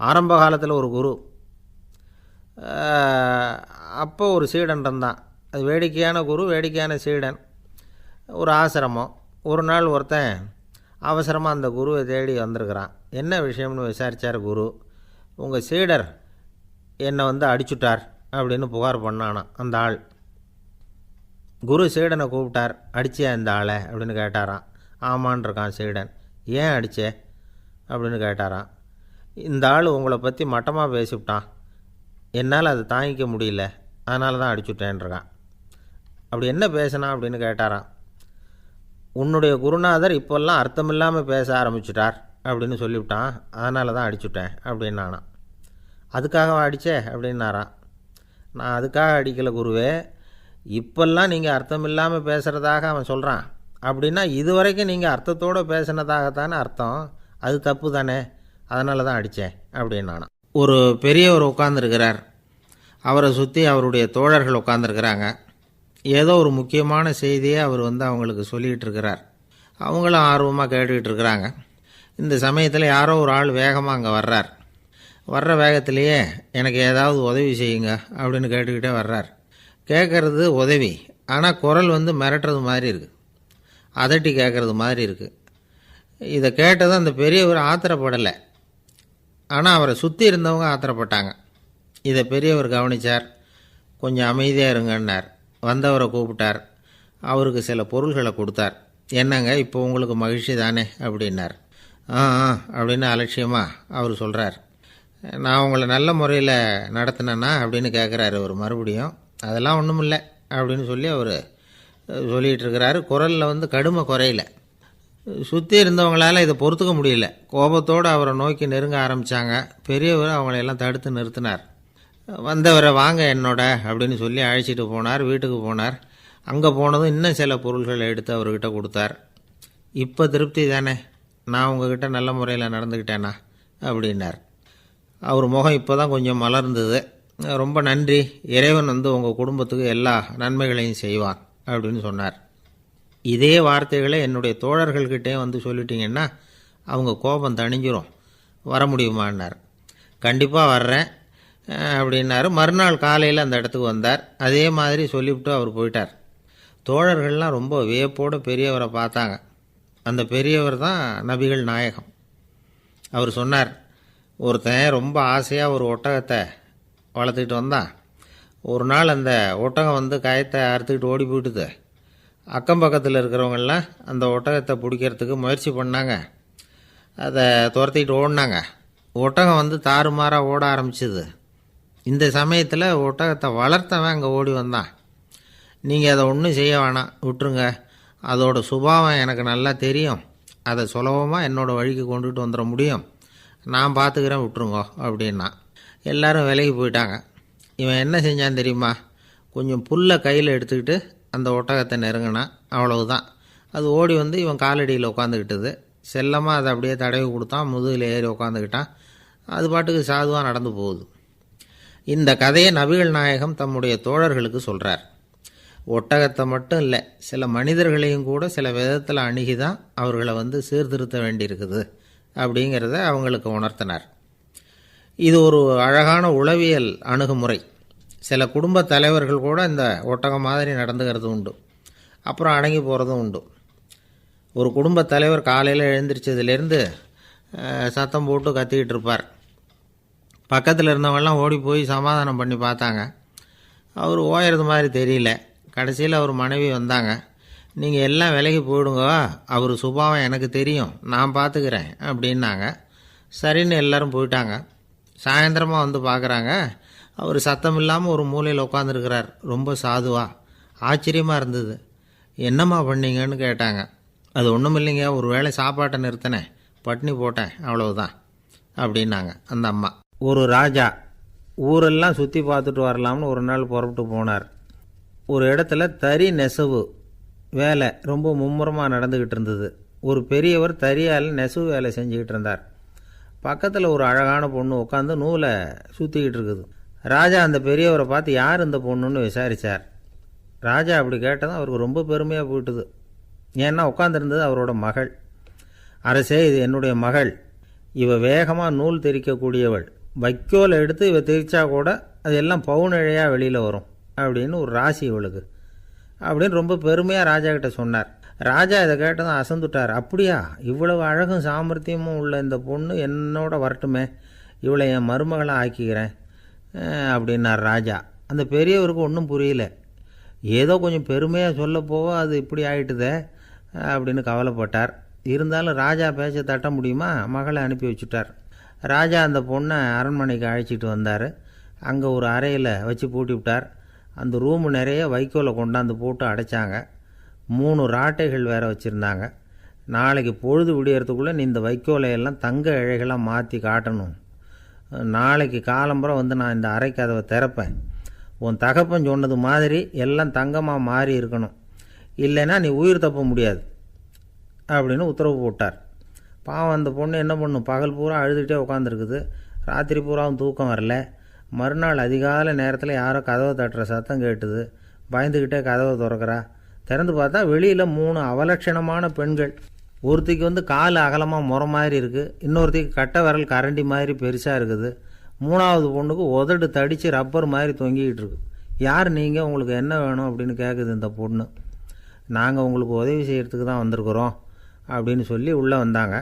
ஆரம்ப காலத்தில் ஒரு குரு, அப்போ ஒரு சீடன் இருந்தான். அது வேடிக்கையான குரு, வேடிக்கையான சீடன். ஒரு ஆசிரமம். ஒரு நாள் ஒருத்தன் அவசரமாக அந்த குருவை தேடி வந்திருக்கிறான். என்ன விஷயம்னு விசாரித்தார் குரு. உங்கள் சீடர் என்னை அடிச்சுட்டார் அப்படின்னு புகார் பண்ணானான் அந்த ஆள். குரு சீடனை கூப்பிட்டார். அடிச்சியா இந்த ஆளை அப்படின்னு கேட்டாரான். ஆமான் இருக்கான் சீடன். ஏன் அடித்தே அப்படின்னு கேட்டாரான். இந்த ஆள் உங்களை பற்றி மட்டமாக பேசிவிட்டான், என்னால் அதை தாங்கிக்க முடியல, அதனால தான் அடிச்சுட்டேன்ருக்கான். அப்படி என்ன பேசினான் அப்படின்னு கேட்டாரான். உன்னுடைய குருநாதர் இப்போல்லாம் அர்த்தமில்லாமல் பேச ஆரம்பிச்சுட்டார் அப்படின்னு சொல்லிவிட்டான், அதனால தான் அடிச்சுட்டேன் அப்படின்னானான். அதுக்காக அடித்தே அப்படின்னாரான். நான் அதுக்காக அடிக்கலை குருவே, இப்போல்லாம் நீங்கள் அர்த்தமில்லாமல் பேசுகிறதாக அவன் சொல்கிறான். அப்படின்னா இதுவரைக்கும் நீங்கள் அர்த்தத்தோடு பேசினதாகத்தானே அர்த்தம், அது தப்பு தானே, அதனால தான் அடித்தேன் அப்படின்னானான். ஒரு பெரியவர் உட்கார்ந்துருக்கிறார். அவரை சுற்றி அவருடைய தோழர்கள் உட்காந்துருக்கிறாங்க. ஏதோ ஒரு முக்கியமான செய்தியை அவர் அவங்களுக்கு சொல்லிகிட்டு இருக்கிறார். அவங்களும் ஆர்வமாக கேட்டுக்கிட்டு இருக்கிறாங்க. இந்த சமயத்தில் யாரோ ஒரு ஆள் வேகமாக அங்கே வர்றார். வர்ற வேகத்திலேயே எனக்கு ஏதாவது உதவி செய்யுங்க அப்படின்னு கேட்டுக்கிட்டே வர்றார். கேட்குறது உதவி, ஆனால் குரல் மிரட்டுறது மாதிரி இருக்குது, அதட்டி கேட்குறது மாதிரி இருக்குது. இதை கேட்டதும் அந்த பெரியவர் ஆத்திரப்படலை, ஆனால் அவரை சுற்றி இருந்தவங்க ஆத்திரப்பட்டாங்க. இதை பெரியவர் கவனித்தார். கொஞ்சம் அமைதியாக இருங்கன்னார். வந்தவரை கூப்பிட்டார். அவருக்கு சில பொருள்களை கொடுத்தார். என்னங்க இப்போ உங்களுக்கு மகிழ்ச்சி தானே அப்படின்னார். ஆ அப்படின்னு அலட்சியமாக அவர் சொல்கிறார். நான் உங்களை நல்ல முறையில் நடத்தினேன்னா அப்படின்னு கேட்குறாரு அவர் மறுபடியும். அதெல்லாம் ஒன்றும் இல்லை அப்படின்னு சொல்லி அவர் சொல்லிகிட்டு இருக்கிறாரு. குரலில் கடுமை குறையில. சுற்றி இருந்தவங்களால் இதை பொறுத்துக்க முடியல. கோபத்தோடு அவரை நோக்கி நெருங்க ஆரம்பித்தாங்க. பெரியவர் அவங்களையெல்லாம் தடுத்து நிறுத்தினார். வந்தவரை வாங்க என்னோட அப்படின்னு சொல்லி அழைச்சிட்டு போனார். வீட்டுக்கு போனார். அங்கே போனதும் இன்னும் சில பொருள்களை எடுத்து அவர்கிட்ட கொடுத்தார். இப்போ திருப்தி தானே, நான் உங்ககிட்ட நல்ல முறையில் நடந்துக்கிட்டேனா அப்படின்னார். அவர் முகம் இப்போ தான் கொஞ்சம் மலர்ந்தது. ரொம்ப நன்றி, இறைவன் உங்கள் குடும்பத்துக்கு எல்லா நன்மைகளையும் செய்வான் அப்படின்னு சொன்னார். இதே வார்த்தைகளை என்னுடைய தோழர்கள்கிட்டே சொல்லிட்டீங்கன்னா அவங்க கோபம் தணிஞ்சிரும், வர முடியுமான்னார். கண்டிப்பாக வர்றேன் அப்படின்னாரு. மறுநாள் காலையில் அந்த இடத்துக்கு வந்தார். அதே மாதிரி சொல்லிவிட்டு அவர் போயிட்டார். தோழர்கள்லாம் ரொம்ப வியப்போடு பெரியவரை பார்த்தாங்க. அந்த பெரியவர் தான் நபிகள் நாயகம். அவர் சொன்னார், ஒருத்தன் ரொம்ப ஆசையாக ஒரு ஒட்டகத்தை வளர்த்துக்கிட்டு வந்தான். ஒரு நாள் அந்த ஒட்டகம் கயத்தை அறுத்துக்கிட்டு ஓடி போயிட்டுது. அக்கம் பக்கத்தில் இருக்கிறவங்கெல்லாம் அந்த ஒட்டகத்தை பிடிக்கிறதுக்கு முயற்சி பண்ணாங்க. அதை துரத்திக்கிட்டு ஓடினாங்க. ஒட்டகம் தாறுமாறாக ஓட ஆரம்பிச்சிது. இந்த சமயத்தில் ஒட்டகத்தை வளர்த்தவன் அங்கே ஓடி வந்தான். நீங்கள் அதை ஒன்றும் செய்ய வேணாம், விட்டுருங்க, அதோட சுபாவம் எனக்கு நல்லா தெரியும், அதை சுலபமாக என்னோடய வழிக்கு கொண்டுகிட்டு வந்துட முடியும், நான் பார்த்துக்கிறேன், விட்டுருங்கோ அப்படின்னா. எல்லோரும் விலகி போயிட்டாங்க. இவன் என்ன செஞ்சான் தெரியுமா? கொஞ்சம் புல்லை கையில் எடுத்துக்கிட்டு அந்த ஒட்டகத்தை நெருங்கினான். அவ்வளவுதான். அது ஓடி இவன் காலடியில் உட்காந்துக்கிட்டது. செல்லமாக அதை அப்படியே தடவி கொடுத்தான். முதுகில் ஏறி உட்காந்துக்கிட்டான். அது பாட்டுக்கு சாதுவாக நடந்து போகுது. இந்த கதையை நபிகள் நாயகம் தம்முடைய தோழர்களுக்கு சொல்கிறார். ஒட்டகத்தை மட்டும் இல்லை, சில மனிதர்களையும் கூட சில விதத்தில் அணுகி தான் அவர்களை சீர்திருத்த வேண்டியிருக்குது அப்படிங்கிறத அவங்களுக்கு உணர்த்தினார். இது ஒரு அழகான உளவியல் அணுகுமுறை. சில குடும்ப தலைவர்கள் கூட இந்த ஒட்டகம் மாதிரி நடந்துக்கிறது உண்டு, அப்புறம் அடங்கி போகிறதும் உண்டு. ஒரு குடும்ப தலைவர் காலையில் எழுந்திரிச்சதுலேருந்து சத்தம் போட்டு கத்திக்கிட்டு இருப்பார். பக்கத்தில் இருந்தவங்கெல்லாம் ஓடி போய் சமாதானம் பண்ணி பார்த்தாங்க. அவர் ஓயறது மாதிரி தெரியல. கடைசியில் அவர் மனைவி வந்தாங்க. நீங்கள் எல்லாம் விலகி போயிடுங்க, அவர் சுபாவம் எனக்கு தெரியும், நான் பார்த்துக்கிறேன் அப்படின்னாங்க. சரின்னு எல்லோரும் போயிட்டாங்க. சாயந்தரமாக பார்க்குறாங்க, அவர் சத்தம் இல்லாமல் ஒரு மூலையில் உட்காந்துருக்கிறார். ரொம்ப சாதுவா. ஆச்சரியமாக இருந்தது. என்னம்மா பண்ணீங்கன்னு கேட்டாங்க. அது ஒன்றும் இல்லைங்க, ஒரு வேளை சாப்பாட்டை நிறுத்தினேன், பட்னி போட்டேன், அவ்வளவுதான் அப்படின்னாங்க அந்த அம்மா. ஒரு ராஜா ஊரெல்லாம் சுற்றி பார்த்துட்டு வரலாம்னு ஒரு நாள் புறப்பட்டு போனார். ஒரு இடத்துல தறி நெசவு வேலை ரொம்ப மும்முரமாக நடந்துக்கிட்டு இருந்தது. ஒரு பெரியவர் தறியால் நெசவு வேலை செஞ்சுக்கிட்டு இருந்தார். பக்கத்தில் ஒரு அழகான பொண்ணு உட்காந்து நூலை சுற்றிக்கிட்டு இருக்குது. ராஜா அந்த பெரியவரை பார்த்து யார் இந்த பொண்ணுன்னு விசாரித்தார். ராஜா அப்படி கேட்டதும் அவருக்கு ரொம்ப பெருமையாக போயிட்டுது. ஏன்னா உட்காந்துருந்தது அவரோட மகள். அரசே, இது என்னுடைய மகள், இவ வேகமாக நூல் திரிக்கக்கூடியவள், வைக்கோலை எடுத்து இவ திரிச்சா கூட அது எல்லாம் பவுனிழையாக வெளியில் வரும் அப்படின்னு ஒரு ராசி இவளுக்கு அப்படின்னு ரொம்ப பெருமையாக ராஜா கிட்ட சொன்னார். ராஜா இதை கேட்டதும் அசந்துட்டார். அப்படியா, இவ்வளவு அழகும் சாமர்த்தியமும் உள்ள இந்த பொண்ணு என்னோட வரட்டுமே, இவளை என் மருமகளை ஆக்கிக்கிறேன் அப்படின்னார் ராஜா. அந்த பெரியவருக்கு ஒன்றும் புரியல. ஏதோ கொஞ்சம் பெருமையாக சொல்ல போவோ அது இப்படி ஆயிட்டுதே அப்படின்னு கவலைப்பட்டார். இருந்தாலும் ராஜா பேச்ச தட்ட முடியுமா, மகளை அனுப்பி வச்சுட்டார். ராஜா அந்த பொண்ணை அரண்மனைக்கு அழைச்சிட்டு வந்தார். அங்கே ஒரு அறையில் வச்சு பூட்டி விட்டார். அந்த ரூமு நிறைய வைக்கோலை கொண்டாந்து போட்டு அடைச்சாங்க. 3 ராட்டைகள் வேறு வச்சுருந்தாங்க. நாளைக்கு பொழுது விடியறதுக்குள்ளே நீ இந்த வைக்கோலையெல்லாம் தங்க இழைகளாக மாற்றி காட்டணும். நாளைக்கு காலம்புறம் வந்து நான் இந்த அறை கதவை திறப்பேன். உன் தகப்பன் சொன்னது மாதிரி எல்லாம் தங்கமாக மாறி இருக்கணும், இல்லைன்னா நீ உயிர் தப்ப முடியாது அப்படின்னு உத்தரவு போட்டார். பாவம் அந்த பொண்ணு என்ன பண்ணும், பகல் பூரா அழுதுகிட்டே உட்காந்துருக்குது. ராத்திரி பூராவும் தூக்கம் வரல. மறுநாள் அதிகாலை நேரத்தில் யாரோ கதவை தட்டுற சத்தம் கேட்டுது. பயந்துக்கிட்டே கதவை திறக்கிறா. திறந்து பார்த்தா வெளியில் 3 அவலட்சணமான பெண்கள். ஒருத்திக்கு வந்து கால் அகலமாக முறை மாதிரி இருக்குது, இன்னொருத்திக்கு கட்டை விரல் கரண்டி மாதிரி பெருசாக இருக்குது, 3ஆவது பொண்ணுக்கு உதடு தடித்து ரப்பர் மாதிரி தொங்கிக்கிட்டு இருக்கு. யார் நீங்கள், உங்களுக்கு என்ன வேணும் அப்படின்னு கேட்குது இந்த பொண்ணு. நாங்கள் உங்களுக்கு உதவி செய்கிறதுக்கு தான் வந்திருக்கிறோம் அப்படின்னு சொல்லி உள்ளே வந்தாங்க.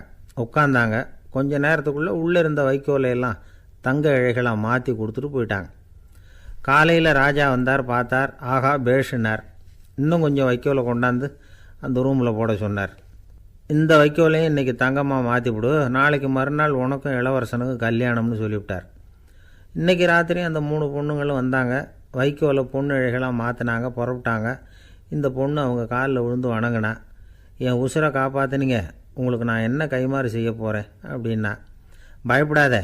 உட்காந்தாங்க. கொஞ்ச நேரத்துக்குள்ளே உள்ளே இருந்த வைக்கோலையெல்லாம் தங்க இழைகளாக மாற்றி கொடுத்துட்டு போயிட்டாங்க. காலையில் ராஜா வந்தார். பார்த்தார். ஆகா பேஷுனார். இன்னும் கொஞ்சம் வைக்கோலை கொண்டாந்து அந்த ரூமில் போட சொன்னார். இந்த வைக்கோலையும் இன்றைக்கி தங்கமாக மாற்றிவிடு, நாளைக்கு மறுநாள் உனக்கும் இளவரசனுக்கும் கல்யாணம்னு சொல்லிவிட்டார். இன்றைக்கி ராத்திரி அந்த 3 பொண்ணுங்களும் வந்தாங்க. வைக்கோலை பொண்ணு இழைகளாக மாற்றினாங்க. புறப்பட்டாங்க. இந்த பொண்ணு அவங்க காலில் விழுந்து வணங்கினா. என் உசுரை காப்பாற்றினீங்க, உங்களுக்கு நான் என்ன கைமாறு செய்ய போகிறேன் அப்படின்னா. பயப்படாத,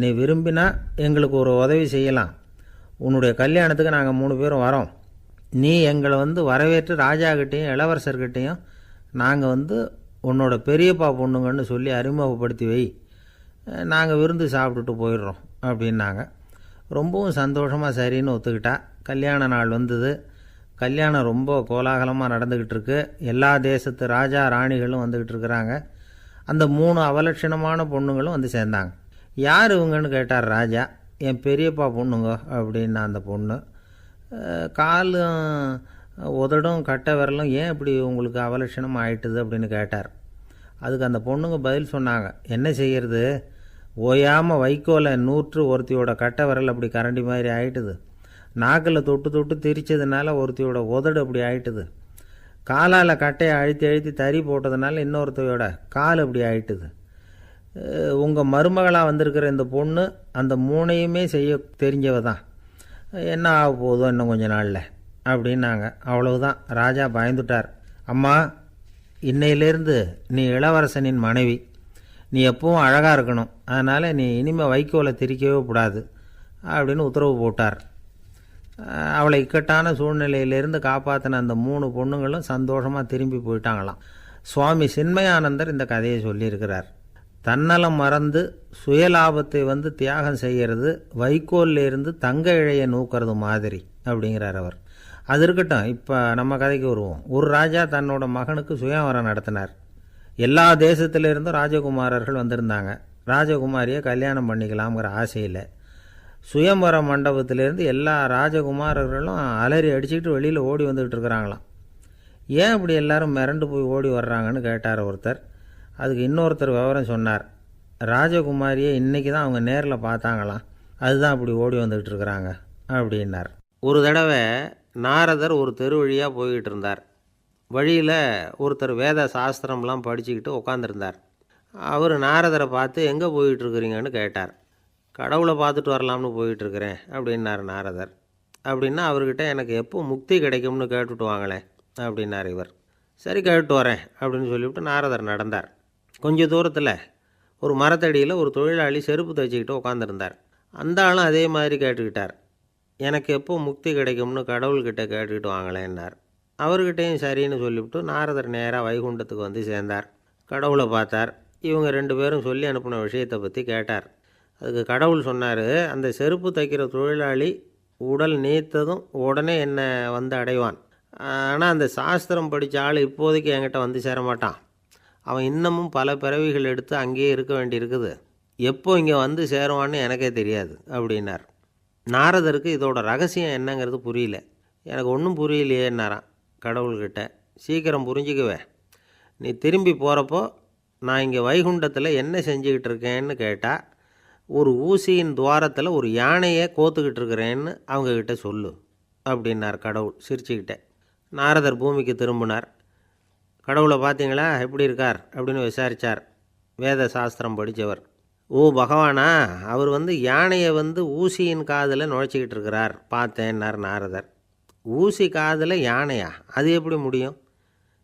நீ விரும்பினா எங்களுக்கு ஒரு உதவி செய்யலாம். உன்னுடைய கல்யாணத்துக்கு நாங்கள் 3 பேரும் வரோம். நீ எங்களை வந்து வரவேற்று ராஜாக்கிட்டேயும் இளவரசர்கிட்டையும் நாங்கள் வந்து உன்னோட பெரியப்பா பொண்ணுங்கன்னு சொல்லி அறிமுகப்படுத்தி வை, நாங்கள் விருந்து சாப்பிட்டுட்டு போயிடுறோம் அப்படின்னாங்க. ரொம்பவும் சந்தோஷமாக சரின்னு ஒத்துக்கிட்டா. கல்யாண நாள் வந்தது. கல்யாணம் ரொம்ப கோலாகலமாக நடந்துக்கிட்டு இருக்கு. எல்லா தேசத்து ராஜா ராணிகளும் வந்துக்கிட்டு இருக்கிறாங்க. அந்த 3 அவலட்சணமான பொண்ணுங்களும் வந்து சேர்ந்தாங்க. யார் இவங்கன்னு கேட்டார் ராஜா. என் பெரியப்பா பொண்ணுங்க அப்படின்னா அந்த பொண்ணு. காலும் உதடும் கட்டை விரலும் ஏன் இப்படி உங்களுக்கு அவலட்சணம் ஆயிட்டுது அப்படின்னு கேட்டார். அதுக்கு அந்த பொண்ணுங்க பதில் சொன்னாங்க. என்ன செய்கிறது, ஓயாமல் வைக்கோலை நூற்று ஒருத்தியோட கட்டை விரல் அப்படி கரண்டி மாதிரி ஆயிட்டுது, நாக்கில் தொட்டு தொட்டு திரிச்சதுனால ஒருத்தியோட உதடு அப்படி ஆயிட்டுது, காலால் கட்டையை அழுத்தி அழுத்தி தறி போட்டதுனால இன்னொருத்தையோட கால் அப்படி ஆயிட்டுது. உங்கள் மருமகளாக வந்திருக்கிற இந்த பொண்ணு அந்த 3ஐயுமே செய்ய தெரிஞ்சவ தான். என்ன ஆக போதும் இன்னும் கொஞ்ச நாளில் அப்படின்னாங்க. அவ்வளவுதான். ராஜா பயந்துட்டார். அம்மா, இன்னையிலேருந்து நீ இளவரசனின் மனைவி. நீ எப்பவும் அழகாக இருக்கணும். அதனால் நீ இனிமேல் வைக்கோலை திரிக்கவே கூடாது அப்படின்னு உத்தரவு போட்டார். அவளை இக்கட்டான சூழ்நிலையிலிருந்து காப்பாற்றின அந்த 3 பொண்ணுங்களும் சந்தோஷமாக திரும்பி போயிட்டாங்களாம். சுவாமி சின்மயானந்தர் இந்த கதையை சொல்லியிருக்கிறார். தன்னலம் மறந்து சுயலாபத்தை வந்து தியாகம் செய்கிறது வைக்கோல்லேருந்து தங்க இழையை நூக்கிறது மாதிரி அப்படிங்கிறார் அவர். அது இருக்கட்டும், இப்போ நம்ம கதைக்கு வருவோம். ஒரு ராஜா தன்னோட மகனுக்கு சுயவரம் நடத்தினார். எல்லா தேசத்திலிருந்தும் ராஜகுமாரர்கள் வந்திருந்தாங்க. ராஜகுமாரியை கல்யாணம் பண்ணிக்கலாம்ங்கிற ஆசையில் சுயம்பர மண்டபத்திலேருந்து எல்லா ராஜகுமாரர்களும் அலறி அடிச்சுக்கிட்டு வெளியில் ஓடி வந்துக்கிட்டு இருக்கிறாங்களாம். ஏன் இப்படி எல்லாரும் மிரண்டு போய் ஓடி வர்றாங்கன்னு கேட்டார் ஒருத்தர். அதுக்கு இன்னொருத்தர் விவரம் சொன்னார். ராஜகுமாரியை இன்றைக்கி தான் அவங்க நேரில் பார்த்தாங்களாம், அதுதான் அப்படி ஓடி வந்துக்கிட்டு இருக்கிறாங்க அப்படின்னார். ஒரு தடவை நாரதர் ஒரு தெரு வழியாக போய்கிட்டு இருந்தார். வழியில் ஒருத்தர் வேத சாஸ்திரம்லாம் படிச்சுக்கிட்டு உட்காந்துருந்தார். அவர் நாரதரை பார்த்து எங்கே போயிட்டுருக்குறீங்கன்னு கேட்டார். கடவுளை பார்த்துட்டு வரலாம்னு போயிட்டுருக்கிறேன் அப்படின்னார் நாரதர். அப்படின்னா அவர்கிட்ட எனக்கு எப்போ முக்தி கிடைக்கும்னு கேட்டுட்டு வாங்களேன் அப்படின்னார் இவர். சரி கேட்டு வரேன் அப்படின்னு சொல்லிவிட்டு நாரதர் நடந்தார். கொஞ்சம் தூரத்தில் ஒரு மரத்தடியில் ஒரு தொழிலாளி செருப்பு தைச்சிக்கிட்டு உட்காந்துருந்தார். அந்த ஆளும் அதே மாதிரி கேட்டுக்கிட்டார். எனக்கு எப்போ முக்தி கிடைக்கும்னு கடவுள்கிட்ட கேட்டுக்கிட்டு வாங்களேன்னார். அவர்கிட்டையும் சரின்னு சொல்லிவிட்டு நாரதர் நேராக வைகுண்டத்துக்கு வந்து சேர்ந்தார். கடவுளை பார்த்தார். இவங்க 2 பேரும் சொல்லி அனுப்பின விஷயத்தை பற்றி கேட்டார். அதுக்கு கடவுள் சொன்னார், அந்த செருப்பு தைக்கிற தொழிலாளி உடல் நீத்ததும் உடனே என்னை வந்து அடைவான். ஆனால் அந்த சாஸ்திரம் படித்த ஆள் இப்போதைக்கு என்கிட்ட வந்து சேர மாட்டான். அவன் இன்னமும் பல பிறவிகள் எடுத்து அங்கேயே இருக்க வேண்டியிருக்குது. எப்போ இங்கே வந்து சேருவான்னு எனக்கே தெரியாது அப்படின்னார். நாரதருக்கு இதோட ரகசியம் என்னங்கிறது புரியல. எனக்கு ஒன்றும் புரியலையேன்னாரான் கடவுள்கிட்ட. சீக்கிரம் புரிஞ்சுக்குவேன். நீ திரும்பி போகிறப்போ நான் இங்கே வைகுண்டத்தில் என்ன செஞ்சுக்கிட்டு இருக்கேன்னு கேட்டால், ஒரு ஊசியின் துவாரத்தில் ஒரு யானையை கோத்துக்கிட்டு இருக்கிறேன்னு அவங்கக்கிட்ட சொல்லு அப்படின்னார் கடவுள் சிரிச்சுக்கிட்டே. நாரதர் பூமிக்கு திரும்பினார். கடவுளை பார்த்தீங்களா, எப்படி இருக்கார் அப்படின்னு விசாரித்தார். வேத சாஸ்திரம் படித்தவர். ஓ பகவானா, அவர் யானையை ஊசியின் காதில் நுழைச்சிக்கிட்டு இருக்கிறார் பார்த்தேன்னார் நாரதர். ஊசி காதில் யானையா? அது எப்படி முடியும்?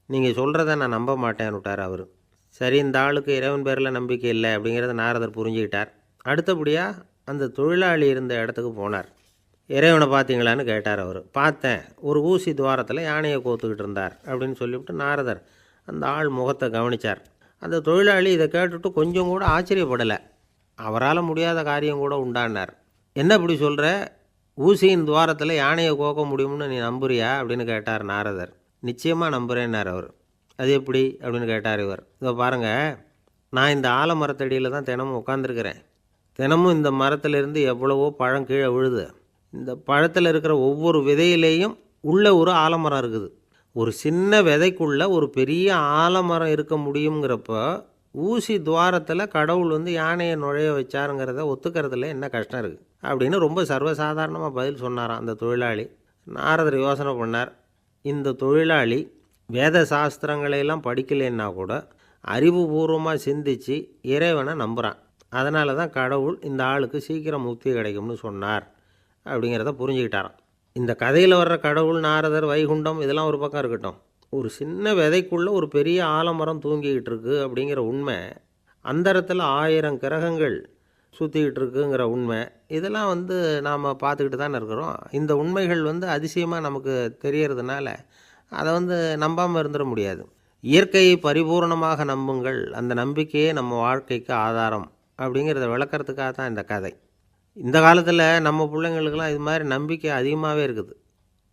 நீங்கள் சொல்கிறத நான் நம்ப மாட்டேன்னு விட்டார் அவர். சரி, இந்த ஆளுக்கு இறைவன் பேரில் நம்பிக்கை இல்லை அப்படிங்கிறத நாரதர் புரிஞ்சுக்கிட்டார். அடுத்தபடியாக அந்த தொழிலாளி இருந்த இடத்துக்கு போனார். இறைவனை பார்த்தீங்களான்னு கேட்டார் அவர். பார்த்தேன், ஒரு ஊசி துவாரத்தில் யானையை கோத்துக்கிட்டு இருந்தார் அப்படின்னு சொல்லிவிட்டு நாரதர் அந்த ஆள் முகத்தை கவனித்தார். அந்த தொழிலாளி இதை கேட்டுட்டு கொஞ்சம் கூட ஆச்சரியப்படலை. அவரால் முடியாத காரியம் கூட உண்டானார். என்ன இப்படி சொல்கிற? ஊசியின் துவாரத்தில் யானையை கோக்க முடியும்னு நீ நம்புறியா அப்படின்னு கேட்டார் நாரதர். நிச்சயமாக நம்புகிறேன்னார் அவர். அது எப்படி அப்படின்னு கேட்டார் இவர். இதை பாருங்கள், நான் இந்த ஆலமரத்தடியில் தான் தினமும் உட்காந்துருக்கிறேன். தினமும் இந்த மரத்திலிருந்து எவ்வளவோ பழம் கீழே விழுது. இந்த பழத்தில் இருக்கிற ஒவ்வொரு விதையிலேயும் உள்ள ஒரு ஆலமரம் இருக்குது. ஒரு சின்ன விதைக்குள்ளே ஒரு பெரிய ஆலமரம் இருக்க முடியுங்கிறப்போ ஊசி துவாரத்தில் கடவுள் யானையை நுழைய வச்சாருங்கிறத ஒத்துக்கிறதுல என்ன கஷ்டம் இருக்குது அப்படின்னு ரொம்ப சர்வசாதாரணமாக பதில் சொன்னாராம் அந்த தொழிலாளி. நாரதர் யோசனை பண்ணார். இந்த தொழிலாளி வேத சாஸ்திரங்களையெல்லாம் படிக்கலைன்னா கூட அறிவுபூர்வமாக சிந்தித்து இறைவனை நம்புகிறான். அதனால தான் கடவுள் இந்த ஆளுக்கு சீக்கிரம் முக்தி கிடைக்கும்னு சொன்னார் அப்படிங்கிறத புரிஞ்சுக்கிட்டாராம். இந்த கதையில் வர்ற கடவுள், நாரதர், வைகுண்டம் இதெல்லாம் ஒரு பக்கம் இருக்கட்டும். ஒரு சின்ன விதைக்குள்ளே ஒரு பெரிய ஆலமரம் தூங்கிக்கிட்டு இருக்கு அப்படிங்கிற உண்மை, அந்தரத்தில் 1000 கிரகங்கள் சுற்றிக்கிட்டு இருக்குங்கிற உண்மை, இதெல்லாம் நாம் பார்த்துக்கிட்டு தானே இருக்கிறோம். இந்த உண்மைகள் அதிசயமாக நமக்கு தெரியறதுனால அதை நம்பாமல் இருந்துட முடியாது. இயற்கையை பரிபூர்ணமாக நம்புங்கள், அந்த நம்பிக்கையே நம்ம வாழ்க்கைக்கு ஆதாரம் அப்படிங்கிறத விளக்கிறதுக்காக தான் இந்த கதை. இந்த காலத்தில் நம்ம பிள்ளைங்களுக்கெல்லாம் இது மாதிரி நம்பிக்கை அதிகமாகவே இருக்குது.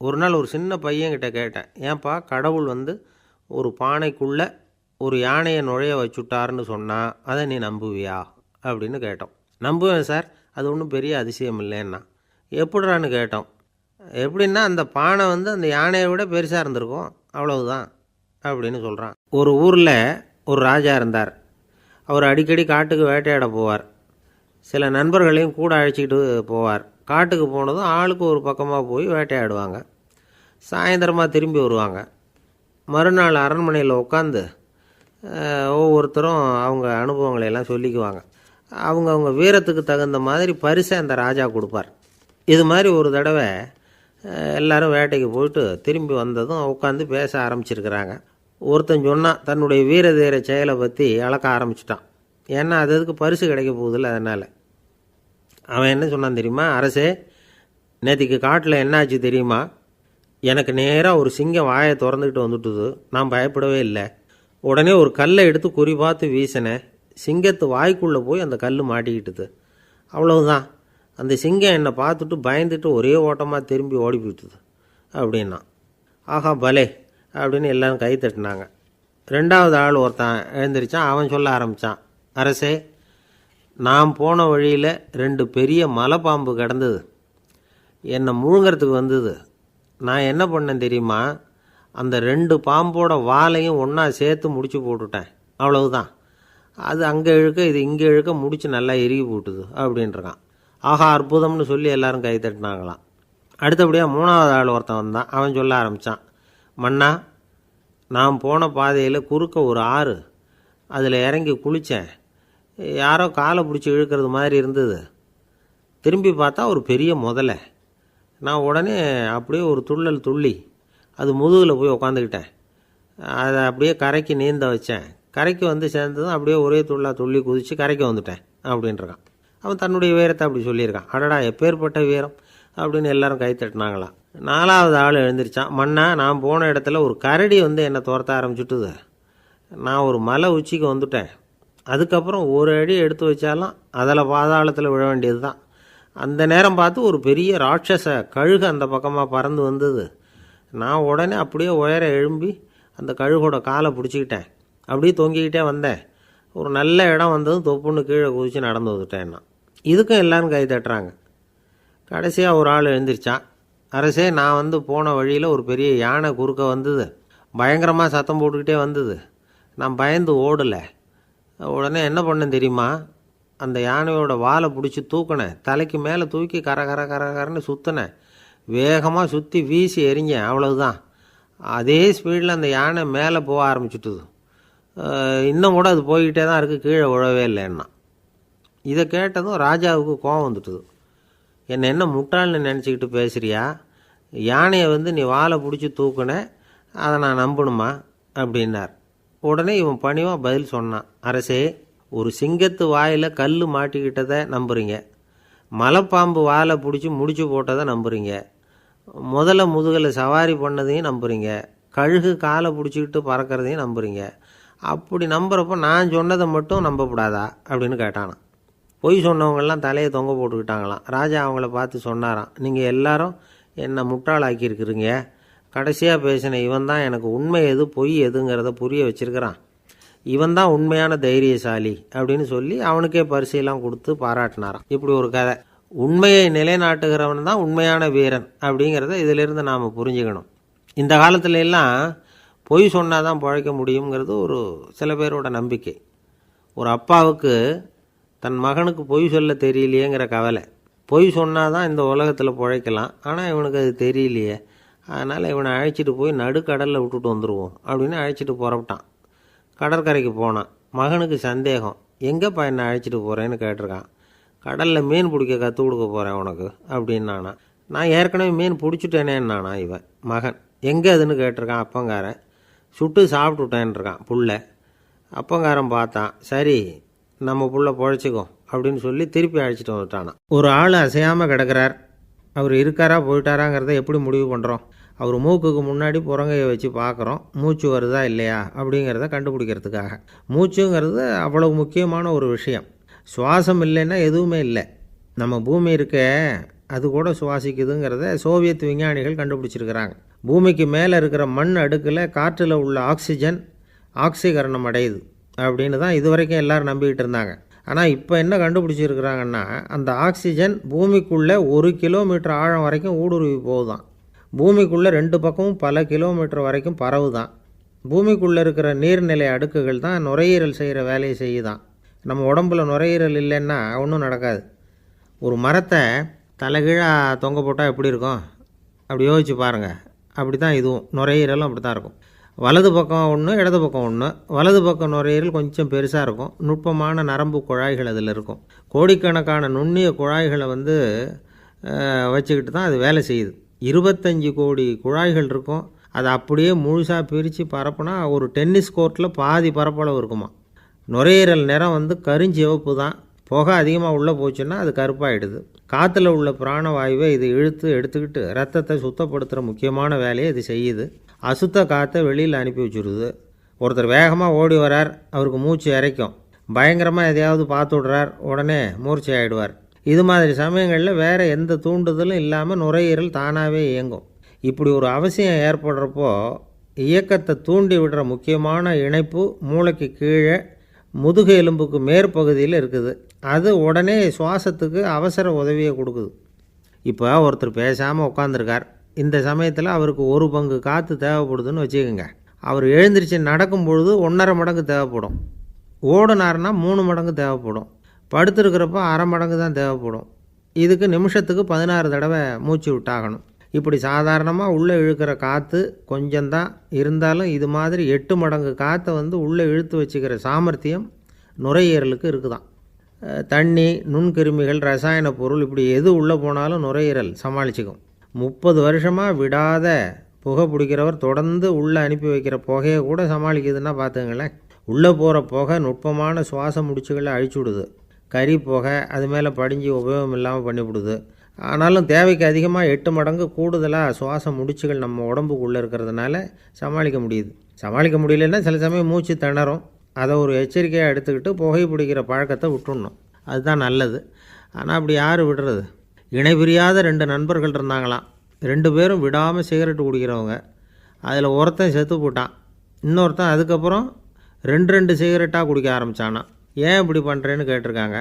ஒரு நாள் ஒரு சின்ன பையன்கிட்ட கேட்டேன், ஏன்பா கடவுள் ஒரு பானைக்குள்ளே ஒரு யானையை நுழைய வச்சுட்டாருன்னு சொன்னால் அதை நீ நம்புவியா அப்படின்னு கேட்டோம். நம்புவேன் சார், அது ஒன்றும் பெரிய அதிசயம் இல்லைன்னா. எப்படிறான்னு கேட்டோம். எப்படின்னா அந்த பானை அந்த யானையை விட பெருசாக இருந்திருக்கும், அவ்வளவுதான் அப்படின்னு சொல்கிறான். ஒரு ஊரில் ஒரு ராஜா இருந்தார். அவர் அடிக்கடி காட்டுக்கு வேட்டையாட போவார். சில நண்பர்களையும் கூட அழைச்சிக்கிட்டு போவார். காட்டுக்கு போனதும் ஆளுக்கு ஒரு பக்கமாக போய் வேட்டையாடுவாங்க. சாயந்தரமாக திரும்பி வருவாங்க. மறுநாள் அரண்மனையில் உட்காந்து ஒவ்வொருத்தரும் அவங்க அனுபவங்களை எல்லாம் சொல்லிக்குவாங்க. அவங்க வீரத்துக்கு தகுந்த மாதிரி பரிசை அந்த ராஜா கொடுப்பார். இது மாதிரி ஒரு தடவை எல்லோரும் வேட்டைக்கு போயிட்டு திரும்பி வந்ததும் உட்காந்து பேச ஆரம்பிச்சிருக்கிறாங்க. ஒருத்தன் சொன்னான், தன்னுடைய வீர தீர செயலை பற்றி அளக்க ஆரம்பிச்சிட்டான். ஏன்னா அதுக்கு பரிசு கிடைக்க போகுதில்ல, அதனால். அவன் என்ன சொன்னான் தெரியுமா? அரசே, நேற்றுக்கு காட்டில் என்னாச்சு தெரியுமா? எனக்கு நேராக ஒரு சிங்கம் வாயை திறந்துக்கிட்டு வந்துட்டுது. நான் பயப்படவே இல்லை. உடனே ஒரு கல்லை எடுத்து குறி பார்த்து வீசினேன். சிங்கத்து வாய்க்குள்ளே போய் அந்த கல் மாட்டிக்கிட்டுது. அவ்வளவுதான். அந்த சிங்கம் என்னை பார்த்துட்டு பயந்துட்டு ஒரே ஓட்டமாக திரும்பி ஓடி போயிட்டுது அப்படின்னா. ஆஹா பலே அப்படின்னு எல்லாரும் கை தட்டினாங்க. ரெண்டாவது ஆள் ஒருத்தன் எழுந்திரிச்சான். அவன் சொல்ல ஆரம்பித்தான், அரசே, நான் போன வழியில் 2 பெரிய மலைப்பாம்பு கிடந்தது. என்னை முழுங்கிறதுக்கு வந்தது. நான் என்ன பண்ணேன் தெரியுமா? அந்த 2 பாம்போட வாலையும் ஒன்றா சேர்த்து முடிச்சு போட்டுட்டேன். அவ்வளவுதான். அது அங்கே இழுக்க, இது இங்கே இழுக்க, முடிச்சு நல்லா இறுகி போட்டுது அப்படின்றான். ஆஹா அற்புதம்னு சொல்லி எல்லாரும் கை தட்டினாங்களாம். அடுத்தபடியாக 3வது ஆள் ஒருத்தன் வந்தான். அவன் சொல்ல ஆரம்பித்தான், மன்னா, நான் போன பாதையில் குறுக்க ஒரு ஆறு, அதில் இறங்கி குளித்தேன். யாரோ காலை பிடிச்சி இழுக்கிறது மாதிரி இருந்தது. திரும்பி பார்த்தா ஒரு பெரிய முதலை. நான் உடனே அப்படியே ஒரு துள்ளல் துள்ளி அது முதுகில் போய் உக்காந்துக்கிட்டேன். அதை அப்படியே கரைக்கு நீந்த வச்சேன். கரைக்கு சேர்ந்ததும் அப்படியே ஒரே துள்ளி குதித்து கரைக்கு வந்துட்டேன் அப்படின்றான். அவன் தன்னுடைய வீரத்தை அப்படி சொல்லியிருக்கான். அடடா எப்பேற்பட்ட வீரம் அப்படின்னு எல்லாரும் கை தட்டினாங்களாம். 4வது ஆள் எழுந்திரிச்சான். மன்னா, நான் போன இடத்துல ஒரு கரடி என்னை துரத்த ஆரம்பிச்சுட்டுது. நான் ஒரு மலை உச்சிக்கு வந்துட்டேன். அதுக்கப்புறம் ஒரு அடி எடுத்து வச்சாலும் அதில் பாதாளத்தில் விழ வேண்டியது தான். அந்த நேரம் பார்த்து ஒரு பெரிய ராட்சச கழுகு அந்த பக்கமாக பறந்து வந்தது. நான் உடனே அப்படியே உயர எழும்பி அந்த கழுகோட காலை பிடிச்சிக்கிட்டேன். அப்படியே தொங்கிக்கிட்டே வந்தேன். ஒரு நல்ல இடம் வந்ததும் தொப்புன்னு கீழே குதித்து நடந்து வந்துட்டேன்னா. இதுக்கும் எல்லோரும் கை தட்டுறாங்க. கடைசியாக ஒரு ஆள் எழுந்திரிச்சான். அரசே, நான் போன வழியில் ஒரு பெரிய யானை குறுக்க வந்தது, பயங்கரமாக சத்தம் போட்டுக்கிட்டே வந்தது. நான் பயந்து ஓடலை. உடனே என்ன பண்ணேன் தெரியுமா? அந்த யானையோட வாலை பிடிச்சி தூக்கினேன், தலைக்கு மேலே தூக்கி கரன்னு சுற்றினேன், வேகமாக சுற்றி வீசி எறிஞ்சேன், அவ்வளவுதான். அதே ஸ்பீடில் அந்த யானை மேலே போக ஆரம்பிச்சுட்டுது. இன்னும் கூட அது போய்கிட்டே தான் இருக்குது, கீழே விழவே இல்லைன்னா. இதை கேட்டதும் ராஜாவுக்கு கோபம் வந்துட்டுது. என்ன முட்டாள்னு நினச்சிக்கிட்டு பேசுகிறியா? யானையை நீ வாலை பிடிச்சி தூக்குன, அதை நான் நம்பணுமா அப்படின்னார். உடனே இவன் பணிவாக பதில் சொன்னான். அரசே, ஒரு சிங்கத்து வாயில் கல் மாட்டிக்கிட்டதை நம்புறீங்க, மலைப்பாம்பு வாலை பிடிச்சி முடிச்சு போட்டதை நம்புறீங்க, முதல்ல முதுகில் சவாரி பண்ணதையும் நம்புறீங்க, கழுகு காலை பிடிச்சிக்கிட்டு பறக்கிறதையும் நம்புறீங்க. அப்படி நம்புகிறப்போ நான் சொன்னதை மட்டும் நம்பக்கூடாதா அப்படின்னு கேட்டானான். பொய் சொன்னவங்கெல்லாம் தலையை தொங்க போட்டுக்கிட்டாங்களாம். ராஜா அவங்கள பார்த்து சொன்னாராம், நீங்கள் எல்லாரும் என்னை முட்டாளாக்கியிருக்கிறீங்க. கடைசியாக பேசின இவன் தான் எனக்கு உண்மை எது பொய் எதுங்கிறத புரிய வச்சிருக்கிறான். இவன் தான் உண்மையான தைரியசாலி அப்படின்னு சொல்லி அவனுக்கே பரிசையெல்லாம் கொடுத்து பாராட்டினாராம். இப்படி ஒரு கதை. உண்மையை நிலைநாட்டுகிறவன் தான் உண்மையான வீரன் அப்படிங்கிறத இதிலிருந்து நாம் புரிஞ்சுக்கணும். இந்த காலத்துல எல்லாம் பொய் சொன்னால் தான் பிழைக்க முடியுங்கிறது ஒரு சில பேரோட நம்பிக்கை. ஒரு அப்பாவுக்கு தன் மகனுக்கு பொய் சொல்ல தெரியலையேங்கிற கவலை. பொய் சொன்னால் தான் இந்த உலகத்தில் பிழைக்கலாம், ஆனால் இவனுக்கு அது தெரியலையே, அதனால் இவனை அழைச்சிட்டு போய் நடுக்கடலில் விட்டுட்டு வந்துடுவோம் அப்படின்னு அழைச்சிட்டு புறப்பட்டான். கடற்கரைக்கு போனான். மகனுக்கு சந்தேகம், எங்கேப்பா என்னை அழைச்சிட்டு போகிறேன்னு கேட்டிருக்கான். கடலில் மீன் பிடிக்க கற்றுக் கொடுக்க போகிறேன் உனக்கு அப்படின்னானா. நான் ஏற்கனவே மீன் பிடிச்சிட்டேனேன்னானா இவன் மகன். எங்கே அதுன்னு கேட்டிருக்கான் அப்பங்காரன். சுட்டு சாப்பிட்டுட்டேன்ருக்கான் புள்ள. அப்பங்காரன் பார்த்தான், சரி நம்ம புள்ள பொழைச்சிக்கும் அப்படின்னு சொல்லி திருப்பி அழைச்சிட்டு வந்துட்டானா. ஒரு ஆள் அசையாமல் கிடக்கிறார். அவர் இருக்காரா போயிட்டாராங்கிறத எப்படி முடிவு பண்ணுறோம்? அவர் மூக்குக்கு முன்னாடி புறங்கையை வச்சு பார்க்குறோம், மூச்சு வருதா இல்லையா அப்படிங்கிறத கண்டுபிடிக்கிறதுக்காக. மூச்சுங்கிறது அவ்வளவு முக்கியமான ஒரு விஷயம். சுவாசம் இல்லைன்னா எதுவுமே இல்லை. நம்ம பூமி இருக்க அது கூட சுவாசிக்குதுங்கிறத சோவியத் விஞ்ஞானிகள் கண்டுபிடிச்சிருக்கிறாங்க. பூமிக்கு மேலே இருக்கிற மண் அடுக்கில் காற்றில் உள்ள ஆக்சிஜன் ஆக்சிகரணம் அடையுது அப்படின்னு தான் இதுவரைக்கும் எல்லோரும் நம்பிக்கிட்டு இருந்தாங்க. ஆனால் இப்போ என்ன கண்டுபிடிச்சிருக்கிறாங்கன்னா, அந்த ஆக்சிஜன் பூமிக்குள்ளே 1 கிலோமீட்டர் ஆழம் வரைக்கும் ஊடுருவி போகுதான். பூமிக்குள்ளே 2 பக்கமும் பல கிலோமீட்டர் வரைக்கும் பரவுதான். பூமிக்குள்ளே இருக்கிற நீர்நிலை அடுக்குகள் தான் நுரையீரல் செய்கிற வேலையை செய்யுதான். நம்ம உடம்புல நுரையீரல் இல்லைன்னா ஒன்றும் நடக்காது. ஒரு மரத்தை தலைகீழாக தொங்க போட்டால் எப்படி இருக்கும்? அப்படி யோசிச்சு பாருங்கள். அப்படி தான் இதுவும், நுரையீரலும் அப்படி தான் இருக்கும். வலது பக்கம் ஒன்று, இடது பக்கம் ஒன்று. வலது பக்கம் நுரையீரல் கொஞ்சம் பெருசாக இருக்கும், நுட்பமான நரம்பு குழாய்கள் அதில் இருக்கும். கோடிக்கணக்கான நுண்ணிய குழாய்களை வச்சுக்கிட்டு தான் அது வேலை செய்யுது. 25 கோடி குழாய்கள் இருக்கும். அதை அப்படியே முழுசாக பிரித்து பரப்புனா ஒரு டென்னிஸ் கோர்ட்டில் பாதி பரப்பளவு இருக்குமா. நுரையீரல் நிறம் கருஞ்சிவப்பு தான். புகை அதிகமாக உள்ளே போச்சுன்னா அது கருப்பாயிடுது. காற்றுல உள்ள பிராணவாயுவை இது இழுத்து எடுத்துக்கிட்டு ரத்தத்தை சுத்தப்படுத்துகிற முக்கியமான வேலையை இது செய்யுது. அசுத்த காற்றை வெளியில் அனுப்பி வச்சுருது. ஒருத்தர் வேகமாக ஓடி வரார், அவருக்கு மூச்சு இறைக்கும். பயங்கரமாக எதையாவது பார்த்து விடுறார், உடனே மூர்ச்சை ஆகிடுவார். இது மாதிரி சமயங்களில் வேறு எந்த தூண்டுதலும் இல்லாமல் நுரையீரல் தானாகவே இயங்கும். இப்படி ஒரு அவசியம் ஏற்படுறப்போ இயக்கத்தை தூண்டி விடுற முக்கியமான இணைப்பு மூளைக்கு கீழே முதுகு எலும்புக்கு மேற்பகுதியில் இருக்குது. அது உடனே சுவாசத்துக்கு அவசர உதவியை கொடுக்குது. இப்போ ஒருத்தர் பேசாமல் உட்காந்துருக்கார். இந்த சமயத்தில் அவருக்கு 1 பங்கு காற்று தேவைப்படுதுன்னு வச்சுக்கோங்க. அவர் எழுந்திரிச்சு நடக்கும் பொழுது 1.5 மடங்கு தேவைப்படும். ஓடினார்னா 3 மடங்கு தேவைப்படும். படுத்துருக்கிறப்ப 1/2 மடங்கு தான் தேவைப்படும். இதுக்கு நிமிஷத்துக்கு 16 தடவை மூச்சு விட்டாகணும். இப்படி சாதாரணமாக உள்ளே இழுக்கிற காற்று கொஞ்சம்தான் இருந்தாலும் இது மாதிரி 8 மடங்கு காற்றை உள்ளே இழுத்து வச்சுக்கிற சாமர்த்தியம் நுரையீரலுக்கு இருக்குதான். தண்ணி, நுண்கிருமிகள், ரசாயன பொருள் இப்படி எது உள்ளே போனாலும் நுரையீரல் சமாளிச்சுக்கும். 30 வருஷமாக விடாத புகை பிடிக்கிறவர் தொடர்ந்து உள்ளே அனுப்பி வைக்கிற புகையை கூட சமாளிக்குதுன்னா பார்த்துங்களேன். உள்ளே போகிற புகை நுட்பமான சுவாச முடிச்சுகளை அழிச்சு விடுது. கறி புகை அது மேலே படிஞ்சு உபயோகம் இல்லாமல் பண்ணிவிடுது. ஆனாலும் தேவைக்கு அதிகமாக 8 மடங்கு கூடுதலாக சுவாச முடிச்சுகள் நம்ம உடம்புக்குள்ளே இருக்கிறதுனால சமாளிக்க முடியுது. சமாளிக்க முடியலன்னா சில சமயம் மூச்சு திணறும். அதை ஒரு எச்சரிக்கையாக எடுத்துக்கிட்டு புகை பிடிக்கிற பழக்கத்தை விட்டுடணும். அதுதான் நல்லது. ஆனால் அப்படி யார் விடுறது? இணை பிரியாத 2 நண்பர்கள் இருந்தாங்களாம். 2 பேரும் விடாமல் சிகரெட்டு குடிக்கிறவங்க. அதில் ஒருத்தன் செத்து போட்டான். இன்னொருத்தன் அதுக்கப்புறம் ரெண்டு ரெண்டு சிகரெட்டாக குடிக்க ஆரம்பித்தானா. ஏன் இப்படி பண்ணுறேன்னு கேட்டிருக்காங்க.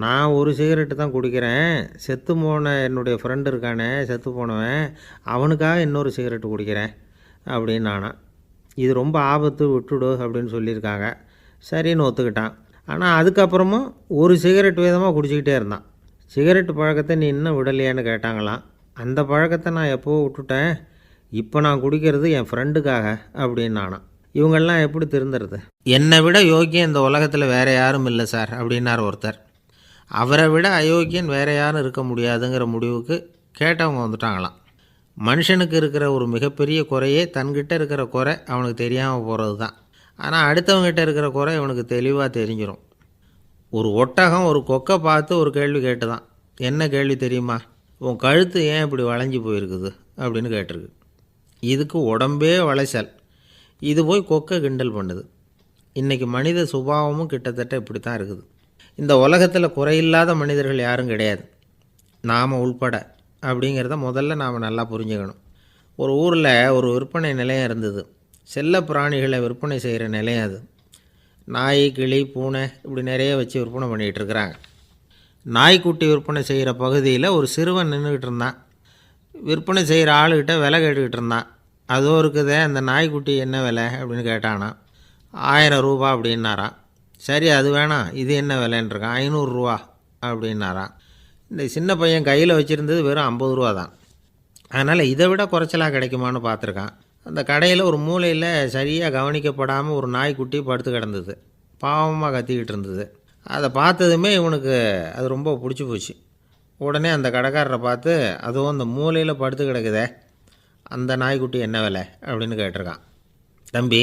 நான் ஒரு சிகரெட்டு தான் குடிக்கிறேன், செத்து போன என்னுடைய ஃப்ரெண்டு இருக்கானே செத்து போனவன், அவனுக்காக இன்னொரு சிகரெட்டு குடிக்கிறேன் அப்படின்னு நானா. இது ரொம்ப ஆபத்து, விட்டுடு அப்படின்னு சொல்லியிருக்காங்க. சரின்னு ஒத்துக்கிட்டான். ஆனால் அதுக்கப்புறமும் ஒரு சிகரெட் வீதமாக குடிச்சிக்கிட்டே இருந்தான். சிகரெட்டு பழக்கத்தை நீ இன்னும் விடலையான்னு கேட்டாங்களாம். அந்த பழக்கத்தை நான் எப்போவோ விட்டுட்டேன், இப்போ நான் குடிக்கிறது என் ஃப்ரெண்டுக்காக அப்படின்னு நானாம். இவங்கெல்லாம் எப்படி திருந்துறது? என்னை விட யோக்கியம் இந்த உலகத்தில் வேறு யாரும் இல்லை சார் அப்படின்னார் ஒருத்தர். அவரை விட அயோக்கியன் வேறு யாரும் இருக்க முடியாதுங்கிற முடிவுக்கு கேட்டவங்க வந்துட்டாங்களாம். மனுஷனுக்கு இருக்கிற ஒரு மிகப்பெரிய குறையே தன்கிட்ட இருக்கிற குறை அவனுக்கு தெரியாமல் போகிறது தான். ஆனால் அடுத்தவங்ககிட்ட இருக்கிற குறை இவனுக்கு தெளிவாக தெரிஞ்சிடும். ஒரு ஒட்டகம் ஒரு கொக்கை பார்த்து ஒரு கேள்வி கேட்டு தான். என்ன கேள்வி தெரியுமா? உன் கழுத்து ஏன் இப்படி வளைஞ்சி போயிருக்குது அப்படின்னு கேட்டிருக்கு. இதுக்கு உடம்பே வளைச்சல். இது போய் கொக்கை கிண்டல் பண்ணுது. இன்றைக்கி மனித சுபாவமும் கிட்டத்தட்ட இப்படி தான் இருக்குது. இந்த உலகத்தில் குறையில்லாத மனிதர்கள் யாரும் கிடையாது, நாம் உள்பட. அப்படிங்கிறத முதல்ல நாம் நல்லா புரிஞ்சுக்கணும். ஒரு ஊரில் ஒரு விற்பனை நிலையம் இருந்தது. செல்ல பிராணிகளை விற்பனை செய்கிற நிலையம் அது. நாய், கிளி, பூனை இப்படி நிறைய வச்சு விற்பனை பண்ணிகிட்டு இருக்கிறாங்க. நாய்க்குட்டி விற்பனை செய்கிற பகுதியில் ஒரு சிறுவன் நின்றுக்கிட்டு இருந்தான். விற்பனை செய்கிற ஆளுக்கிட்ட விலை கேட்டுக்கிட்டு இருந்தான். அதோ இருக்குதே அந்த நாய்க்குட்டி என்ன விலை அப்படின்னு கேட்டானா. 1000 ரூபா அப்படின்னாரான். சரி அது வேணாம், இது என்ன விலைன்றிருக்கான். 500 ரூபா அப்படின்னாரான். இந்த சின்ன பையன் கையில் வச்சுருந்தது வெறும் 50 ரூபா தான். அதனால் இதை விட குறைச்சலாக கிடைக்குமான்னு பார்த்துருக்கான். அந்த கடையில் ஒரு மூலையில் சரியாக கவனிக்கப்படாமல் ஒரு நாய்க்குட்டி படுத்து கிடந்தது. பாவமாக கத்திக்கிட்டு இருந்தது. அதை பார்த்ததுமே இவனுக்கு அது ரொம்ப பிடிச்சி போச்சு. உடனே அந்த கடைக்காரரை பார்த்து, அதுவும் அந்த மூலையில் படுத்து கிடக்குதே அந்த நாய்க்குட்டி என்ன விலை அப்படின்னு கேட்டிருக்கான். தம்பி,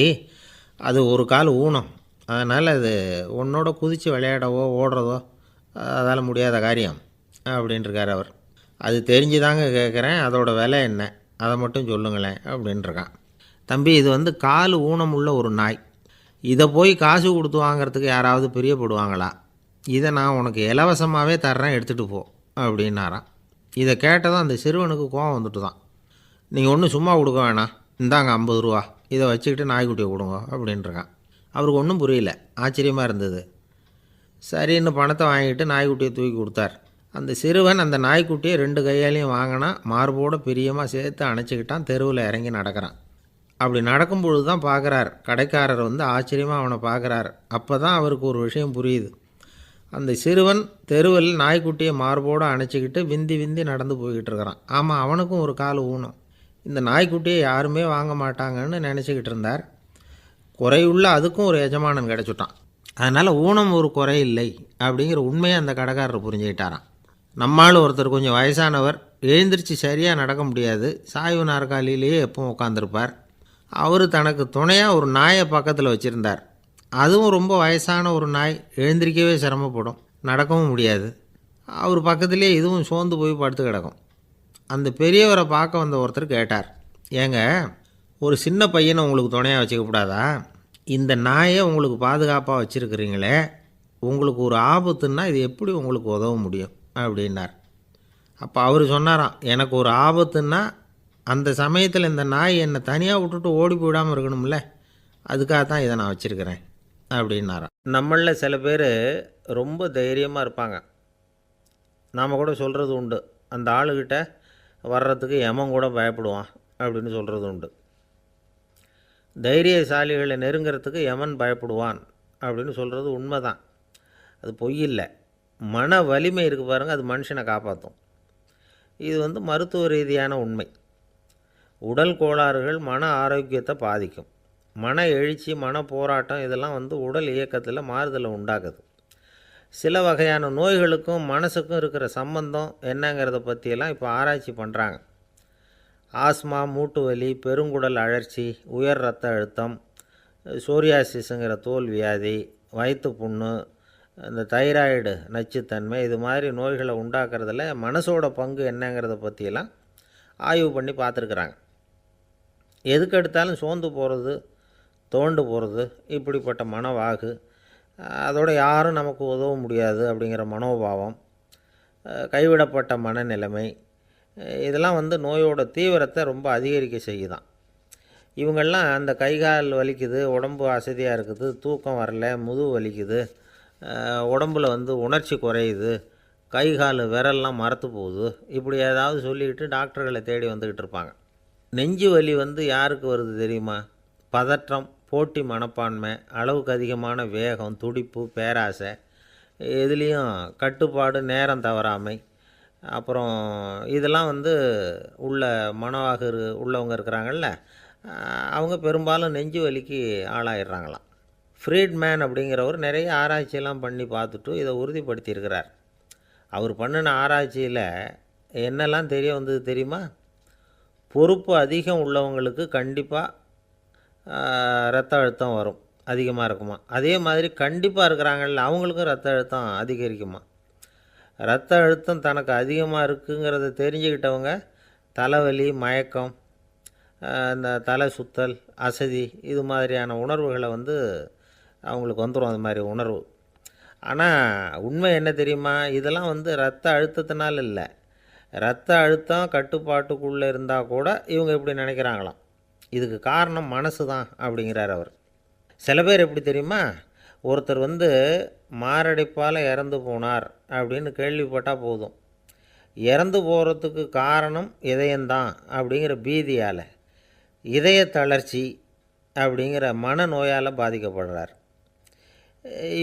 அது ஒரு கால் ஊனம், அதனால் அது உன்னோட குதித்து விளையாடவோ ஓடுறதோ அதால் முடியாத காரியம் அப்படின்ட்டுருக்கார் அவர். அது தெரிஞ்சு தாங்க கேட்குறேன், அதோட விலை என்ன அதை மட்டும் சொல்லுங்களேன் அப்படின்ட்டுருக்கான். தம்பி, இது கால் ஊனம் உள்ள ஒரு நாய். இதை போய் காசு கொடுத்து வாங்கிறதுக்கு யாராவது பிரியப்படுவாங்களா? இதை நான் உனக்கு இலவசமாகவே தர்றேன், எடுத்துகிட்டு போ அப்படின்னாரான். இதை கேட்டதும் அந்த சிறுவனுக்கு கோவம் வந்துட்டு தான். நீங்கள் ஒன்றும் சும்மா கொடுக்க வேணாம், இந்தாங்க 50 ரூபா, இதை வச்சுக்கிட்டு நாய்க்குட்டியை கொடுங்க அப்படின்ட்டுருக்கான். அவருக்கு ஒன்றும் புரியல, ஆச்சரியமாக இருந்தது. சரின்னு பணத்தை வாங்கிட்டு நாய்க்குட்டியை தூக்கி கொடுத்தார். அந்த சிறுவன் அந்த நாய்க்குட்டியை 2 கையாலையும் வாங்கினா, மார்போடு பிரியமாக சேர்த்து அணைச்சிக்கிட்டான். தெருவில் இறங்கி நடக்கிறான். அப்படி நடக்கும்பொழுது தான் பார்க்குறார், கடைக்காரர் ஆச்சரியமாக அவனை பார்க்குறார். அப்போ தான் அவருக்கு ஒரு விஷயம் புரியுது. அந்த சிறுவன் தெருவில் நாய்க்குட்டியை மார்போடு அணைச்சிக்கிட்டு விந்தி விந்தி நடந்து போய்கிட்டு இருக்கிறான். ஆமாம், அவனுக்கும் ஒரு கால் ஊனம். இந்த நாய்க்குட்டியை யாருமே வாங்க மாட்டாங்கன்னு நினச்சிக்கிட்டு இருந்தார். குறையுள்ள அதுக்கும் ஒரு எஜமானன் கிடச்சிட்டான். அதனால் ஊனம் ஒரு குறை இல்லை அப்படிங்கிற உண்மையை அந்த கடைக்காரர் புரிஞ்சுக்கிட்டாரான். நம்மால் ஒருத்தர் கொஞ்சம் வயசானவர், எழுந்திரிச்சு சரியாக நடக்க முடியாது, சாய்வு நாற்காலியிலேயே எப்பவும் உட்காந்துருப்பார். அவர் தனக்கு துணையாக ஒரு நாயை பக்கத்தில் வச்சுருந்தார். அதுவும் ரொம்ப வயசான ஒரு நாய், எழுந்திரிக்கவே சிரமப்படும், நடக்கவும் முடியாது. அவர் பக்கத்துலேயே இதுவும் சோர்ந்து போய் படுத்து கிடக்கும். அந்த பெரியவரை பார்க்க வந்த ஒருத்தர் கேட்டார், ஏங்க, ஒரு சின்ன பையனை உங்களுக்கு துணையாக வச்சுக்கப்படாதா? இந்த நாயை உங்களுக்கு பாதுகாப்பாக வச்சுருக்கிறீங்களே, உங்களுக்கு ஒரு ஆபத்துன்னா இது எப்படி உங்களுக்கு உதவ முடியும் அப்படின்னார். அப்போ அவர் சொன்னாராம், எனக்கு ஒரு ஆபத்துன்னா அந்த சமயத்தில் இந்த நாய் என்னை தனியாக விட்டுட்டு ஓடி போயிடாமல் இருக்கணும்ல, அதுக்காக தான் இதை நான் வச்சுருக்கிறேன் அப்படின்னாராம். நம்மளில் சில பேர் ரொம்ப தைரியமாக இருப்பாங்க. நாம் கூட சொல்கிறது உண்டு, அந்த ஆளுக்கிட்ட வர்றதுக்கு யமன் கூட பயப்படுவான் அப்படின்னு சொல்கிறது உண்டு. தைரியசாலிகளை நெருங்கிறதுக்கு யமன் பயப்படுவான் அப்படின்னு சொல்கிறது உண்மை தான், அது பொய் இல்லை. மன வலிமை இருக்குது பாருங்கள், அது மனுஷனை காப்பாற்றும். இது மருத்துவ ரீதியான உண்மை. உடல் கோளாறுகள் மன ஆரோக்கியத்தை பாதிக்கும். மன எழுச்சி, மன போராட்டம் இதெல்லாம் உடல் இயக்கத்தில் மாறுதலை உண்டாக்குது. சில வகையான நோய்களுக்கும் மனசுக்கும் இருக்கிற சம்பந்தம் என்னங்கிறத பற்றியெல்லாம் இப்போ ஆராய்ச்சி பண்ணுறாங்க. ஆஸ்மா, மூட்டு வலி, பெருங்குடல் அழற்சி, உயர் இரத்த அழுத்தம், சோரியாசிஸுங்கிற தோல் வியாதி, வயிற்று புண்ணு, இந்த தைராய்டு நச்சுத்தன்மை, இது மாதிரி நோய்களை உண்டாக்குறதுல மனசோட பங்கு என்னங்கிறத பற்றியெல்லாம் ஆய்வு பண்ணி பார்த்துருக்குறாங்க. எதுக்கு எடுத்தாலும் சோர்ந்து போகிறது, தோண்டு போகிறது, இப்படிப்பட்ட மனவாகு, அதோட யாரும் நமக்கு உதவ முடியாது அப்படிங்கிற மனோபாவம், கைவிடப்பட்ட மனநிலைமை, இதெல்லாம் நோயோட தீவிரத்தை ரொம்ப அதிகரிக்க செய்யுதான். இவங்கெல்லாம் அந்த கை கால் வலிக்குது, உடம்பு அசதியாக இருக்குது, தூக்கம் வரல, முதுகு வலிக்குது, உடம்பில் உணர்ச்சி குறையுது, கை கால் விரல்லாம் மரத்து போகுது, இப்படி ஏதாவது சொல்லிக்கிட்டு டாக்டர்களை தேடி வந்துக்கிட்டு இருப்பாங்க. நெஞ்சு வலி யாருக்கு வருது தெரியுமா? பதற்றம், போட்டி மனப்பான்மை, அளவுக்கு அதிகமான வேகம், துடிப்பு, பேராசை, எதுலேயும் கட்டுப்பாடு, நேரம் தவறாமை, அப்புறம் இதெல்லாம் உள்ள மனவாக உள்ளவங்க இருக்கிறாங்கல்ல, அவங்க பெரும்பாலும் நெஞ்சு வலிக்கு ஆளாயிடுறாங்களாம். ஃப்ரீட்மேன் அப்படிங்கிறவர் நிறைய ஆராய்ச்சியெல்லாம் பண்ணி பார்த்துட்டு இதை உறுதிப்படுத்தியிருக்கிறார். அவர் பண்ணின ஆராய்ச்சியில் என்னெல்லாம் தெரிய வந்தது தெரியுமா? பொறுப்பு அதிகம் உள்ளவங்களுக்கு கண்டிப்பாக ரத்த அழுத்தம் வரும், அதிகமாக இருக்குமா. அதே மாதிரி கண்டிப்பாக இருக்கிறாங்கல்ல, அவங்களுக்கும் ரத்த அழுத்தம் அதிகரிக்குமா. ரத்த அழுத்தம் தனக்கு அதிகமாக இருக்குங்கிறத தெரிஞ்சுக்கிட்டவங்க தலைவலி, மயக்கம், இந்த தலை சுத்தல், அசதி, இது மாதிரியான உணர்வுகளை அவங்களுக்கு வந்துடும், அது மாதிரி உணர்வு. ஆனால் உண்மை என்ன தெரியுமா? இதெல்லாம் ரத்த அழுத்தத்தினால் இல்லை, ரத்த அழுத்தம் கட்டுப்பாட்டுக்குள்ளே இருந்தால் கூட இவங்க இப்படி நினைக்கிறாங்களாம். இதுக்கு காரணம் மனசு தான் அப்படிங்கிறார் அவர். சில பேர் எப்படி தெரியுமா? ஒருத்தர் மாரடைப்பால் இறந்து போனார் அப்படின்னு கேள்விப்பட்டால் போதும், இறந்து போகிறதுக்கு காரணம் இதயம்தான் அப்படிங்கிற பீதியால், இதய தளர்ச்சி அப்படிங்கிற மனநோயால் பாதிக்கப்படுறார்.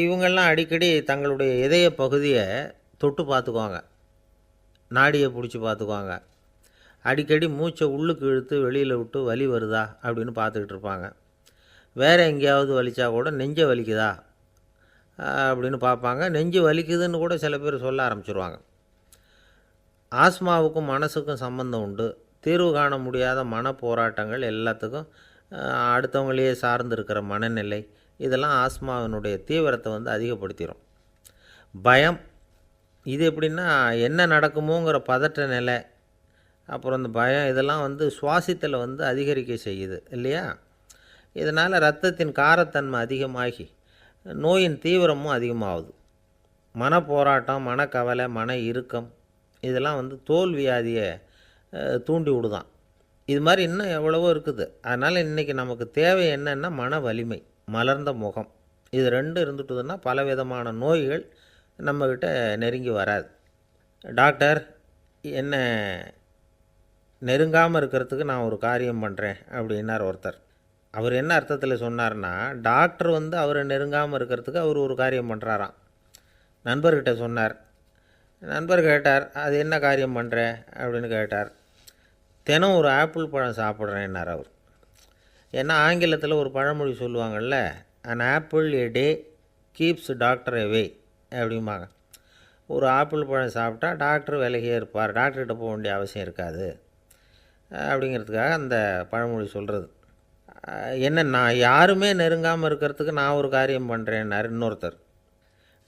இவங்கெல்லாம் அடிக்கடி தங்களுடைய இதய பகுதியை தொட்டு பார்த்துக்குவாங்க, நாடியை பிடிச்சி பார்த்துக்குவாங்க, அடிக்கடி மூச்சை உள்ளுக்கு இழுத்து வெளியில் விட்டு வலி வருதா அப்படின்னு பார்த்துக்கிட்டு இருப்பாங்க. வேறு எங்கேயாவது வலிச்சா கூட நெஞ்சை வலிக்குதா அப்படின்னு பார்ப்பாங்க. நெஞ்சு வலிக்குதுன்னு கூட சில பேர் சொல்ல ஆரம்பிச்சிருவாங்க. ஆஸ்மாவுக்கும் மனசுக்கும் சம்பந்தம் உண்டு. தீர்வு காண முடியாத மன போராட்டங்கள் எல்லாத்துக்கும் அடுத்தவங்களையே சார்ந்து இருக்கிற மனநிலை, இதெல்லாம் ஆஸ்மாவினுடைய தீவிரத்தை அதிகப்படுத்திடும். பயம், இது எப்படின்னா என்ன நடக்குமோங்கிற பதற்ற நிலை, அப்புறம் இந்த பயம், இதெல்லாம் சுவாசித்தலை அதிகரிக்க செய்யுது இல்லையா. இதனால் இரத்தத்தின் காரத்தன்மை அதிகமாகி நோயின் தீவிரமும் அதிகமாகுது. மன போராட்டம், மனக்கவலை, மன இறுக்கம், இதெல்லாம் தோல் வியாதியை தூண்டி விடுதான். இது மாதிரி இன்னும் எவ்வளவோ இருக்குது. அதனால் இன்றைக்கி நமக்கு தேவை என்னென்னா மன வலிமை, மலர்ந்த முகம், இது ரெண்டு இருந்துட்டுதுன்னா பலவிதமான நோய்கள் நம்மக்கிட்ட நெருங்கி வராது. டாக்டர், என்ன நெருங்காமல் இருக்கிறதுக்கு நான் ஒரு காரியம் பண்ணுறேன் அப்படின்னார் ஒருத்தர். அவர் என்ன அர்த்தத்தில் சொன்னார்னா, டாக்டர் அவரை நெருங்காமல் இருக்கிறதுக்கு அவர் ஒரு காரியம் பண்ணுறாராம். நண்பர்கிட்ட சொன்னார். நண்பர் கேட்டார், அது என்ன காரியம் பண்ணுற அப்படின்னு கேட்டார். தினம் ஒரு ஆப்பிள் பழம் சாப்பிட்றேன்னார் அவர். ஏன்னா ஆங்கிலத்தில் ஒரு பழமொழி சொல்லுவாங்கள்ல, an apple a day keeps doctor away அப்படிம்பாங்க. ஒரு ஆப்பிள் பழம் சாப்பிட்டா டாக்டர் விலகியே இருப்பார், டாக்டர்கிட்ட போக வேண்டிய அவசியம் இருக்காது அப்படிங்கிறதுக்காக அந்த பழமொழி சொல்கிறது. என்ன, நான் யாருமே நெருங்காமல் இருக்கிறதுக்கு நான் ஒரு காரியம் பண்ணுறேன்னார் இன்னொருத்தர்.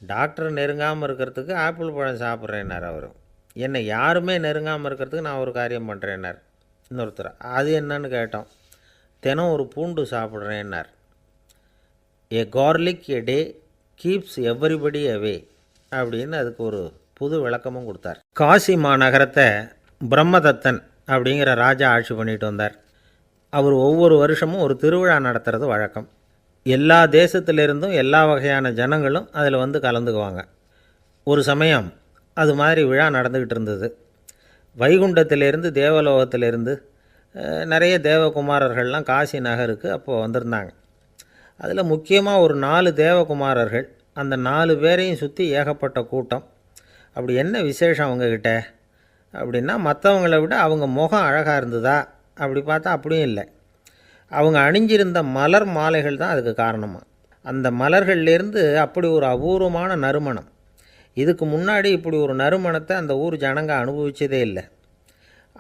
டாக்டர் நெருங்காமல் இருக்கிறதுக்கு ஆப்பிள் பழம் சாப்பிட்றேன்னார் அவர். என்னை யாருமே நெருங்காமல் இருக்கிறதுக்கு நான் ஒரு காரியம் பண்ணுறேன்னார் இன்னொருத்தர். அது என்னன்னு கேட்டோம். தினம் ஒரு பூண்டு சாப்பிட்றேன்னார். ஏ கார்லிக் எ டே கீப்ஸ் எவ்ரிபடி அவே அப்படின்னு அதுக்கு ஒரு புது விளக்கமும் கொடுத்தார். காசி மாநகரத்தை பிரம்மதத்தன் அப்படிங்கிற ராஜா ஆட்சி பண்ணிட்டு வந்தார். அவர் ஒவ்வொரு வருஷமும் ஒரு திருவிழா நடத்துறது வழக்கம். எல்லா தேசத்திலிருந்தும் எல்லா வகையான ஜனங்களும் அதில் கலந்துக்குவாங்க. ஒரு சமயம் அது மாதிரி விழா நடந்துக்கிட்டு இருந்தது. வைகுண்டத்திலேருந்து தேவலோகத்திலேருந்து நிறைய தேவகுமாரர்கள்லாம் காசி நகருக்கு அப்போது வந்திருந்தாங்க. அதில் முக்கியமாக ஒரு 4 தேவகுமாரர்கள், அந்த 4 பேரையும் சுற்றி ஏகப்பட்ட கூட்டம். அப்படி என்ன விசேஷம் அவங்கக்கிட்ட அப்படின்னா, மற்றவங்கள விட அவங்க முகம் அழகாக இருந்ததா அப்படி பார்த்தா அப்படியும் இல்லை. அவங்க அணிஞ்சிருந்த மலர் மாலைகள் தான் அதுக்கு காரணமாக. அந்த மலர்கள்லேருந்து அப்படி ஒரு அபூர்வமான நறுமணம், இதுக்கு முன்னாடி இப்படி ஒரு நறுமணத்தை அந்த ஊர் ஜனங்க அனுபவிச்சதே இல்லை.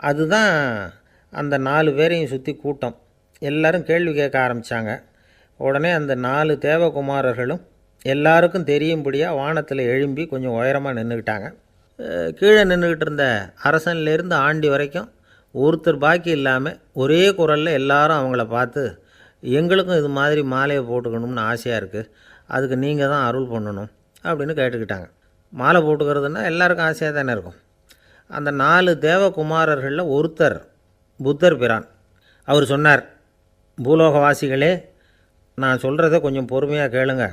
அதுதான் அந்த 4 பேரையும் சுற்றி கூட்டம். எல்லோரும் கேள்வி கேட்க ஆரம்பித்தாங்க. உடனே அந்த 4 தேவகுமாரர்களும் எல்லாருக்கும் தெரியும்படியாக வானத்தில் எழும்பி கொஞ்சம் உயரமாக நின்றுக்கிட்டாங்க. கீழே நின்றுக்கிட்டு இருந்த அரசன்லேருந்து ஆண்டி வரைக்கும் ஒருத்தர் பாக்கி இல்லாமல் ஒரே குரலில் எல்லாரும் அவங்கள பார்த்து, எங்களுக்கும் இது மாதிரி மாலையை போட்டுக்கணும்னு ஆசையாக இருக்குது, அதுக்கு நீங்கள் தான் அருள் பண்ணணும் அப்படின்னு கேட்டுக்கிட்டாங்க. மாலை போட்டுக்கிறதுனா எல்லாருக்கும் ஆசையாக தானே இருக்கும். அந்த 4 தேவகுமாரர்களில் ஒருத்தர் புத்தர் பிரான். அவர் சொன்னார், பூலோகவாசிகளே, நான் சொல்கிறத கொஞ்சம் பொறுமையாக கேளுங்க.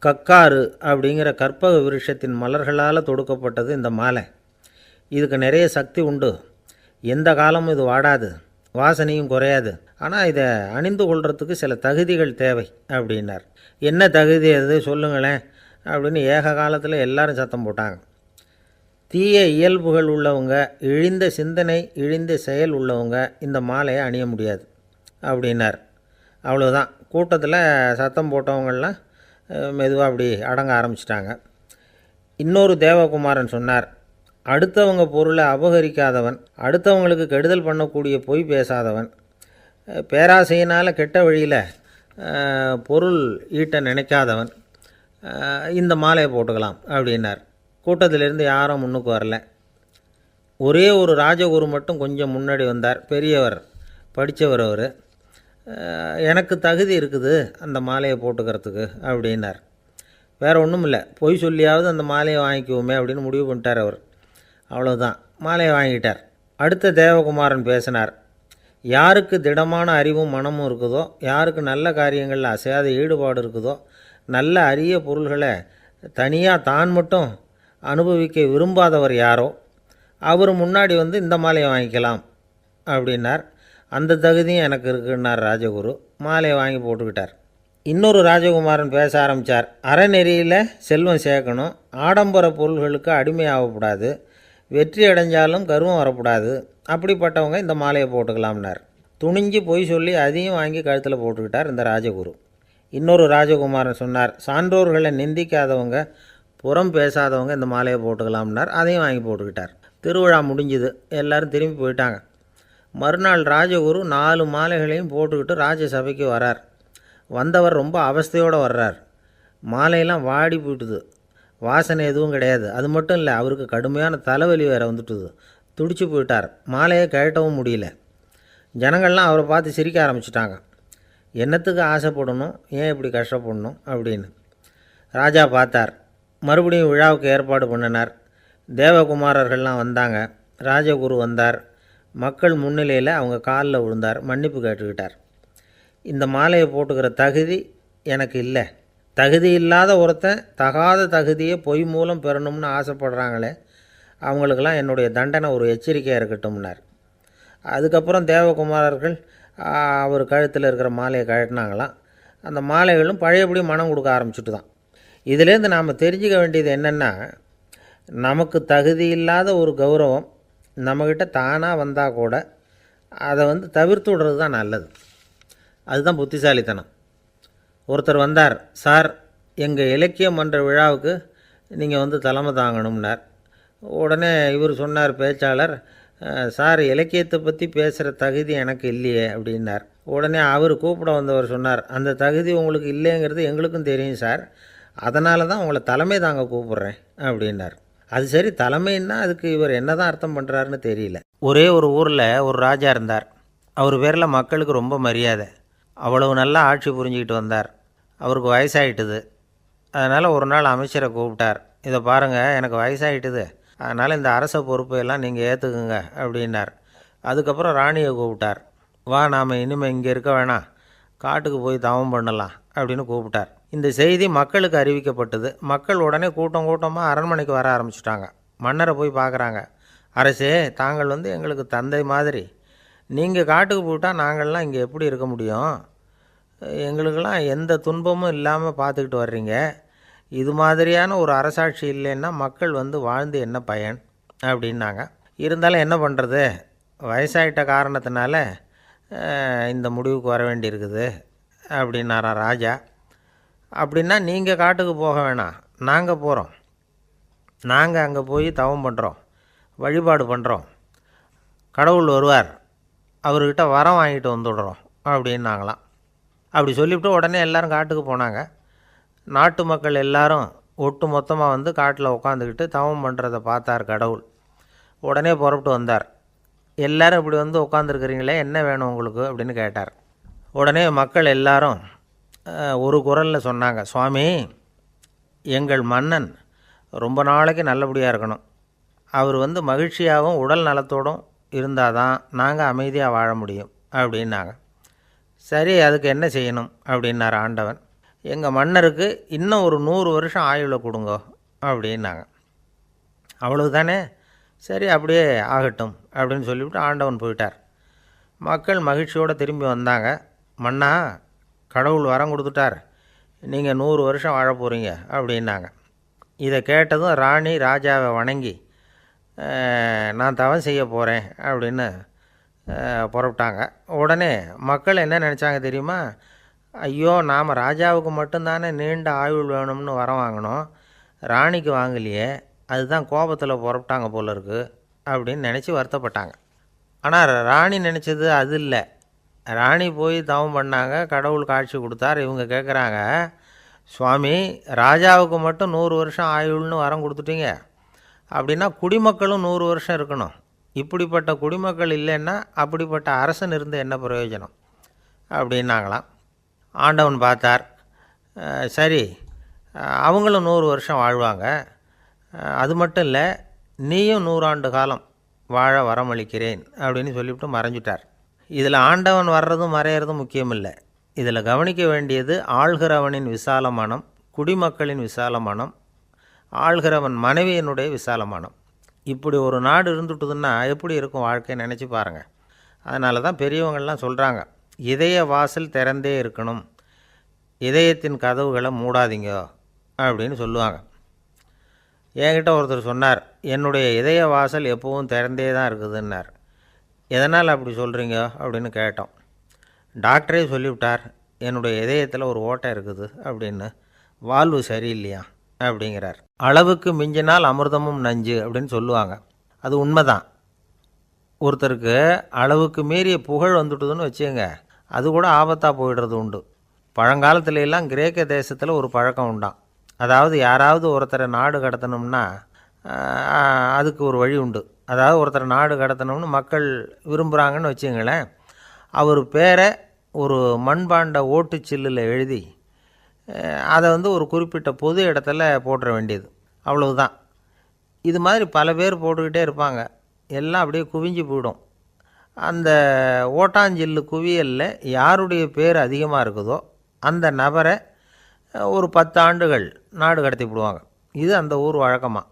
கக்காரு அப்படிங்கிற கற்பக விருஷத்தின் மலர்களால் தொடுக்கப்பட்டது இந்த மாலை. இதுக்கு நிறைய சக்தி உண்டு. எந்த காலமும் இது வாடாது, வாசனையும் குறையாது. ஆனால் இதை அணிந்து கொள்கிறதுக்கு சில தகுதிகள் தேவை அப்படின்னார். என்ன தகுதி அது சொல்லுங்களேன் அப்படின்னு ஏக காலத்தில் எல்லாரும் சத்தம் போட்டாங்க. தீய இயல்புகள் உள்ளவங்க, இழிந்த சிந்தனை, இழிந்த செயல் உள்ளவங்க இந்த மாலையை அணிய முடியாது அப்படின்னார். அவ்வளோதான். கூட்டத்தில் சத்தம் போட்டவங்கள்லாம் மெதுவாக அப்படி அடங்க ஆரம்பிச்சிட்டாங்க. இன்னொரு தேவகுமாரன் சொன்னார், அடுத்தவங்க பொருளை அபகரிக்காதவன், அடுத்தவங்களுக்கு கெடுதல் பண்ணக்கூடிய பொய் பேசாதவன், பேராசையினால் கெட்ட வழியில் பொருள் ஈட்ட நினைக்காதவன் இந்த மாலையை போட்டுக்கலாம் அப்படின்னார். கூட்டத்திலிருந்து யாரும் முன்னுக்கு வரல. ஒரே ஒரு ராஜகுரு மட்டும் கொஞ்சம் முன்னாடி வந்தார். பெரியவர், படித்தவர். அவர், எனக்கு தகுதி இருக்குது அந்த மாலையை போட்டுக்கிறதுக்கு அப்படின்னார். வேறு ஒன்றும் இல்லை, பொய் சொல்லியாவது அந்த மாலையை வாங்கிக்குவோமே அப்படின்னு முடிவு பண்ணிட்டார் அவர். அவ்வளோதான், மாலையை வாங்கிட்டார். அடுத்த தேவகுமாரன் பேசினார். யாருக்கு திடமான அறிவும் மனமும் இருக்குதோ, யாருக்கு நல்ல காரியங்களில் அசையாத ஈடுபாடு இருக்குதோ, நல்ல அரிய பொருள்களை தனியாக தான் மட்டும் அனுபவிக்க விரும்பாதவர் யாரோ அவர் முன்னாடி வந்து இந்த மாலையை வாங்கிக்கலாம் அப்படின்னார். அந்த தகுதியும் எனக்கு இருக்குன்னார் ராஜகுரு. மாலையை வாங்கி போட்டுக்கிட்டார். இன்னொரு ராஜகுமாரன் பேச ஆரம்பித்தார். அறநெறியில் செல்வம் சேர்க்கணும், ஆடம்பர பொருள்களுக்கு அடிமையாகக்கூடாது, வெற்றி அடைஞ்சாலும் கர்வம் வரக்கூடாது, அப்படிப்பட்டவங்க இந்த மாலையை போட்டுக்கலாம்னார். துணிஞ்சு பொய் சொல்லி அதையும் வாங்கி கழுத்தில் போட்டுக்கிட்டார் இந்த ராஜகுரு. இன்னொரு ராஜகுமாரன் சொன்னார், சான்றோர்களை நிந்திக்காதவங்க, புறம் பேசாதவங்க இந்த மாலையை போட்டுக்கலாம்னார். அதையும் வாங்கி போட்டுக்கிட்டார். திருவிழா முடிஞ்சுது, எல்லோரும் திரும்பி போயிட்டாங்க. மறுநாள் ராஜகுரு 4 மாலைகளையும் போட்டுக்கிட்டு ராஜசபைக்கு வரார். வந்தவர் ரொம்ப அவஸ்தையோடு வர்றார். மாலையெல்லாம் வாடி போயிட்டுது, வாசனை எதுவும் கிடையாது. அது மட்டும் இல்லை, அவருக்கு கடுமையான தலைவலி வேறு வந்துட்டுது. துடிச்சு போயிட்டார். மாலையை கழட்டவும் முடியல. ஜனங்கள்லாம் அவரை பார்த்து சிரிக்க ஆரம்பிச்சிட்டாங்க. என்னத்துக்கு ஆசைப்படணும், ஏன் இப்படி கஷ்டப்படணும் அப்படின்னு. ராஜா பார்த்தார். மறுபடியும் விழாவுக்கு ஏற்பாடு பண்ணினார். தேவகுமாரர்கள்லாம் வந்தாங்க. ராஜகுரு வந்தார். மக்கள் முன்னிலையில் அவங்க காலில் விழுந்தார், மன்னிப்பு கேட்டுக்கிட்டார். இந்த மாலையை போட்டுக்கிற தகுதி எனக்கு இல்லை. தகுதி இல்லாத ஒருத்தன் தகாத தகுதியை பொய் மூலம் பெறணும்னு ஆசைப்படுறாங்களே, அவங்களுக்கெல்லாம் என்னுடைய தண்டனை ஒரு எச்சரிக்கையாக இருக்கட்டும்னார். அதுக்கப்புறம் தேவகுமாரர்கள் அவர் கழுத்தில் இருக்கிற மாலையை கழட்டினாங்களாம். அந்த மாலைகளும் பழையபடி மனம் கொடுக்க ஆரம்பிச்சுட்டு தான். இதிலேருந்து நாம் தெரிஞ்சுக்க வேண்டியது என்னென்னா, நமக்கு தகுதி இல்லாத ஒரு கௌரவம் நம்மக்கிட்ட தானாக வந்தால் கூட அதை தவிர்த்து விடுறது தான் நல்லது. அதுதான் புத்திசாலித்தனம். ஒருத்தர் வந்தார். சார், எங்கள் இலக்கிய மன்ற விழாவுக்கு நீங்கள் தலைமை தாங்கணும்னார். உடனே இவர் சொன்னார், பேச்சாளர், சார், இலக்கியத்தை பற்றி பேசுகிற தகுதி எனக்கு இல்லையே அப்படின்னார். உடனே அவர் கூப்பிட வந்தவர் சொன்னார், அந்த தகுதி உங்களுக்கு இல்லைங்கிறது எங்களுக்கும் தெரியும் சார், அதனால தான் உங்களை தலைமை தாங்க கூப்பிட்றேன் அப்படின்னார். அது சரி, தலைமைன்னா அதுக்கு இவர் என்ன தான் அர்த்தம் பண்ணுறாருன்னு தெரியல. ஒரே ஒரு ஊரில் ஒரு ராஜா இருந்தார். அவர் பேரில் மக்களுக்கு ரொம்ப மரியாதை. அவ்வளவு நல்லா ஆட்சி புரிஞ்சுக்கிட்டு வந்தார். அவருக்கு வயசாகிட்டுது. அதனால் ஒரு நாள் அமைச்சரை கூப்பிட்டார். இதை பாருங்கள், எனக்கு வயசாகிட்டுது, அதனால் இந்த அரச பொறுப்பையெல்லாம் நீங்கள் ஏற்றுக்குங்க அப்படின்னார். அதுக்கப்புறம் ராணியை கூப்பிட்டார். வா, நாம் இனிமேல் இங்கே இருக்க வேணாம், காட்டுக்கு போய் தவம் பண்ணலாம் அப்படின்னு கூப்பிட்டார். இந்த செய்தி மக்களுக்கு அறிவிக்கப்பட்டது. மக்கள் உடனே கூட்டம் கூட்டமாக அரண்மனைக்கு வர ஆரம்பிச்சிட்டாங்க. மன்னரை போய் பார்க்குறாங்க. அரசே, தாங்கள் எங்களுக்கு தந்தை மாதிரி. நீங்கள் காட்டுக்கு போயிட்டால் நாங்கள்லாம் இங்கே எப்படி இருக்க முடியும்? எங்களுக்கெல்லாம் எந்த துன்பமும் இல்லாமல் பார்த்துக்கிட்டு வர்றீங்க. இது மாதிரியான ஒரு அரசாட்சி இல்லைன்னா மக்கள் வாழ்ந்து என்ன பயன் அப்படின்னாங்க. இருந்தாலும் என்ன பண்ணுறது, வயசாகிட்ட காரணத்தினால இந்த முடிவுக்கு வர வேண்டியிருக்குது அப்படின்னாராம் ராஜா. அப்படின்னா நீங்கள் காட்டுக்கு போக வேணாம், நாங்கள் போகிறோம். நாங்கள் அங்கே போய் தவம் பண்ணுறோம், வழிபாடு பண்ணுறோம். கடவுள் வருவார், அவர்கிட்ட வரம் வாங்கிட்டு வந்துடுறோம் அப்படின்னாங்களாம். அப்படி சொல்லிவிட்டு உடனே எல்லோரும் காட்டுக்கு போனாங்க. நாட்டு மக்கள் எல்லாரும் ஒட்டு மொத்தமாக காட்டில் உட்காந்துக்கிட்டு தவம் பண்ணுறதை பார்த்தார் கடவுள். உடனே புறப்பட்டு வந்தார். எல்லோரும் இப்படி உட்காந்துருக்குறீங்களே, என்ன வேணும் உங்களுக்கு அப்படின்னு கேட்டார். உடனே மக்கள் எல்லாரும் ஒரு குரலில் சொன்னாங்க, சுவாமி, எங்கள் மன்னன் ரொம்ப நாளைக்கு நல்லபடியாக இருக்கணும். அவர் மகிழ்ச்சியாகவும் உடல் நலத்தோடும் இருந்தால் தான் நாங்கள் அமைதியாக வாழ முடியும் அப்படின்னாங்க. சரி, அதுக்கு என்ன செய்யணும் அப்படின்னார் ஆண்டவன். எங்கள் மன்னருக்கு இன்னும் ஒரு 100 வருஷம் ஆயுளை கொடுங்கோ அப்படின்னாங்க. அவ்வளவு தானே, சரி அப்படியே ஆகட்டும் அப்படின்னு சொல்லிவிட்டு ஆண்டவன் போயிட்டார். மக்கள் மகிழ்ச்சியோடு திரும்பி வந்தாங்க. மன்னா, கடவுள் வரம் கொடுத்துட்டார், நீங்கள் 100 வருஷம் வாழ போகிறீங்க அப்படின்னாங்க. இதை கேட்டதும் ராணி ராஜாவை வணங்கி நான் தவம் செய்ய போகிறேன் அப்படின்னு புறப்பட்டாங்க. உடனே மக்கள் என்ன நினச்சாங்க தெரியுமா? ஐயோ, நாம் ராஜாவுக்கு மட்டும்தானே நீண்ட ஆயுள் வேணும்னு வரம் வாங்கினோம், ராணிக்கு வாங்கலையே, அதுதான் கோபத்தில் புறப்பட்டாங்க போல இருக்குது அப்படின்னு நினச்சி வருத்தப்பட்டாங்க. ஆனால் ராணி நினச்சது அது இல்லை. ராணி போய் தவம் பண்ணாங்க, கடவுள் காட்சி கொடுத்தார். இவங்க கேட்குறாங்க, சுவாமி, ராஜாவுக்கு மட்டும் 100 வருஷம் ஆயுள்னு வரம் கொடுத்துட்டீங்க, அப்படின்னா குடிமக்களும் 100 வருஷம் இருக்கணும். இப்படிப்பட்ட குடிமக்கள் இல்லைன்னா அப்படிப்பட்ட அரசன் இருந்து என்ன பிரயோஜனம் அப்படின்னாங்களாம். ஆண்டவன் பார்த்தார், சரி அவங்களும் 100 வருஷம் வாழ்வாங்க, அது மட்டும் இல்லை நீயும் 100 ஆண்டு காலம் வாழ வரமளிக்கிறேன் அப்படின்னு சொல்லிவிட்டு மறைஞ்சிட்டார். இதில் ஆண்டவன் வர்றதும் மறையிறதும் முக்கியம் இல்லை. இதில் கவனிக்க வேண்டியது ஆள்கிறவனின் விசால மனம், குடிமக்களின் விசால மனம், ஆள்கிறவன் மனைவியினுடைய விசால மனம். இப்படி ஒரு நாடு இருந்துட்டுதுன்னா எப்படி இருக்கும் வாழ்க்கை நினச்சி பாருங்கள். அதனால தான் பெரியவங்கள்லாம் சொல்கிறாங்க, இதய வாசல் திறந்தே இருக்கணும், இதயத்தின் கதவுகளை மூடாதீங்க அப்படின்னு சொல்லுவாங்க. என்கிட்ட ஒருத்தர் சொன்னார், என்னுடைய இதய வாசல் எப்போவும் திறந்தே தான் இருக்குதுன்னார். எதனால் அப்படி சொல்கிறீங்க அப்படின்னு கேட்டோம். டாக்டரே சொல்லிவிட்டார், என்னுடைய இதயத்தில் ஒரு ஓட்டை இருக்குது அப்படின்னு, வால்வு சரியில்லையா அப்படிங்கிறார். அளவுக்கு மிஞ்சினால் அமிர்தமும் நஞ்சு அப்படின்னு சொல்லுவாங்க. அது உண்மைதான். ஒருத்தருக்கு அளவுக்கு மீறிய புகழ் வந்துட்டுதுன்னு வச்சுங்க, அது கூட ஆபத்தாக போயிடுறது உண்டு. பழங்காலத்துல எல்லாம் கிரேக்க தேசத்தில் ஒரு பழக்கம் உண்டாம். அதாவது யாராவது ஒருத்தரை நாடு கடத்தணும்னா அதுக்கு ஒரு வழி உண்டு. அதாவது ஒருத்தரை நாடு கடத்தணும்னு மக்கள் விரும்புகிறாங்கன்னு வச்சுங்களேன், அவர் பேரை ஒரு மண்பாண்ட ஓட்டுச்சில்லில் எழுதி அதை ஒரு குறிப்பிட்ட பொது இடத்துல போட்டுற வேண்டியது, அவ்வளவுதான். இது மாதிரி பல பேர் போட்டுக்கிட்டே இருப்பாங்க, எல்லாம் அப்படியே குவிஞ்சு போயிடும். அந்த ஓட்டாஞ்சில்லு குவியலில் யாருடைய பேர் அதிகமாக இருக்குதோ அந்த நபரை ஒரு 10 ஆண்டுகள் நாடு கடத்தி விடுவாங்க. இது அந்த ஊர் வழக்கமாக.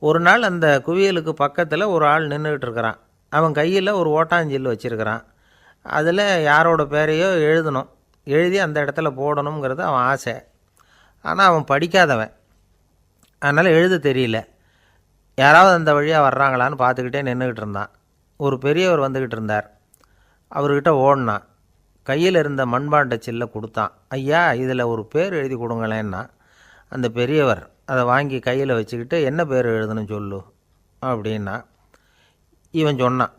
ஒரு நாள் அந்த குவியலுக்கு பக்கத்தில் ஒரு ஆள் நின்றுக்கிட்டு இருக்கிறான். அவன் கையில் ஒரு ஓட்டாஞ்சில்லு வச்சுருக்கிறான். அதில் யாரோட பேரையோ எழுதணும், எழுதி அந்த இடத்துல போடணுங்கிறது அவன் ஆசை. ஆனால் அவன் படிக்காதவன், அதனால் எழுத தெரியல. யாராவது அந்த வழியாக வர்றாங்களான்னு பார்த்துக்கிட்டே நின்றுக்கிட்டு இருந்தான். ஒரு பெரியவர் வந்துக்கிட்டு இருந்தார். அவர்கிட்ட ஓடினான். கையில் இருந்த மண்பாண்ட சில்லை கொடுத்தான். ஐயா, இதில் ஒரு பேர் எழுதி கொடுங்களேன்னா. அந்த பெரியவர் அதை வாங்கி கையில் வச்சுக்கிட்டு, என்ன பேர் எழுதணும் சொல்லு அப்படின்னா. இவன் சொன்னான்,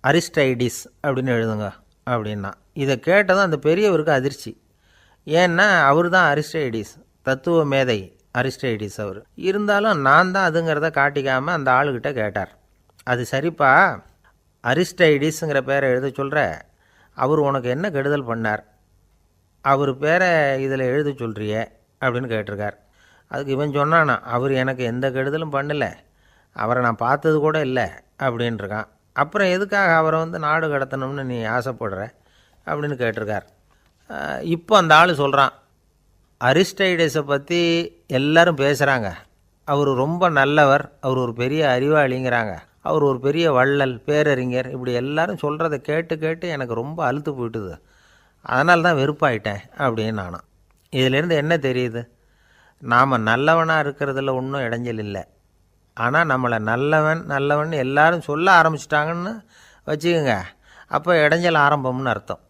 அரிஸ்டைடிஸ் அப்படின்னு எழுதுங்க அப்படின்னா. இதை கேட்டதும் அந்த பெரியவருக்கு அதிர்ச்சி. ஏன்னா அவர் தான் அரிஸ்டைடிஸ், தத்துவ மேதை அரிஸ்டைடிஸ் அவர். இருந்தாலும் நான் தான் அதுங்கிறத காட்டிக்காமல் அந்த ஆளுக்கிட்ட கேட்டார். அது சரிப்பா, அரிஸ்டைடிஸுங்கிற பேரை எழுத சொல்கிற, அவர் உனக்கு என்ன கெடுதல் பண்ணார், அவர் பேரை இதில் எழுத சொல்கிறியே அப்படின்னு கேட்டிருக்கார். அதுக்கு இவன் சொன்னானா, அவர் எனக்கு எந்த கெடுதலும் பண்ணலை, அவரை நான் பார்த்தது கூட இல்லை அப்படின்ட்டுருக்கான். அப்புறம் எதுக்காக அவரை நாடு கடத்தணும்னு நீ ஆசைப்படுற அப்படின்னு கேட்டிருக்கார். இப்போ அந்த ஆள் சொல்கிறான், அரிஸ்டைடஸை பற்றி எல்லாரும் பேசுகிறாங்க, அவர் ரொம்ப நல்லவர், அவர் ஒரு பெரிய அறிவாளிங்கிறாங்க, அவர் ஒரு பெரிய வள்ளல், பேரறிஞர், இப்படி எல்லாரும் சொல்கிறத கேட்டு கேட்டு எனக்கு ரொம்ப அலுத்து போயிட்டுது, அதனால தான் வெறுப்பாயிட்டேன் அப்படின்னு நானும். இதிலேருந்து என்ன தெரியுது? நாம் நல்லவனாக இருக்கிறதுல ஒன்றும் இடைஞ்சல் இல்லை. ஆனால் நம்மளை நல்லவன் நல்லவன் எல்லாரும் சொல்ல ஆரம்பிச்சிட்டாங்கன்னு வச்சுக்கோங்க, அப்போ இடைஞ்சல் ஆரம்பம்னு அர்த்தம்.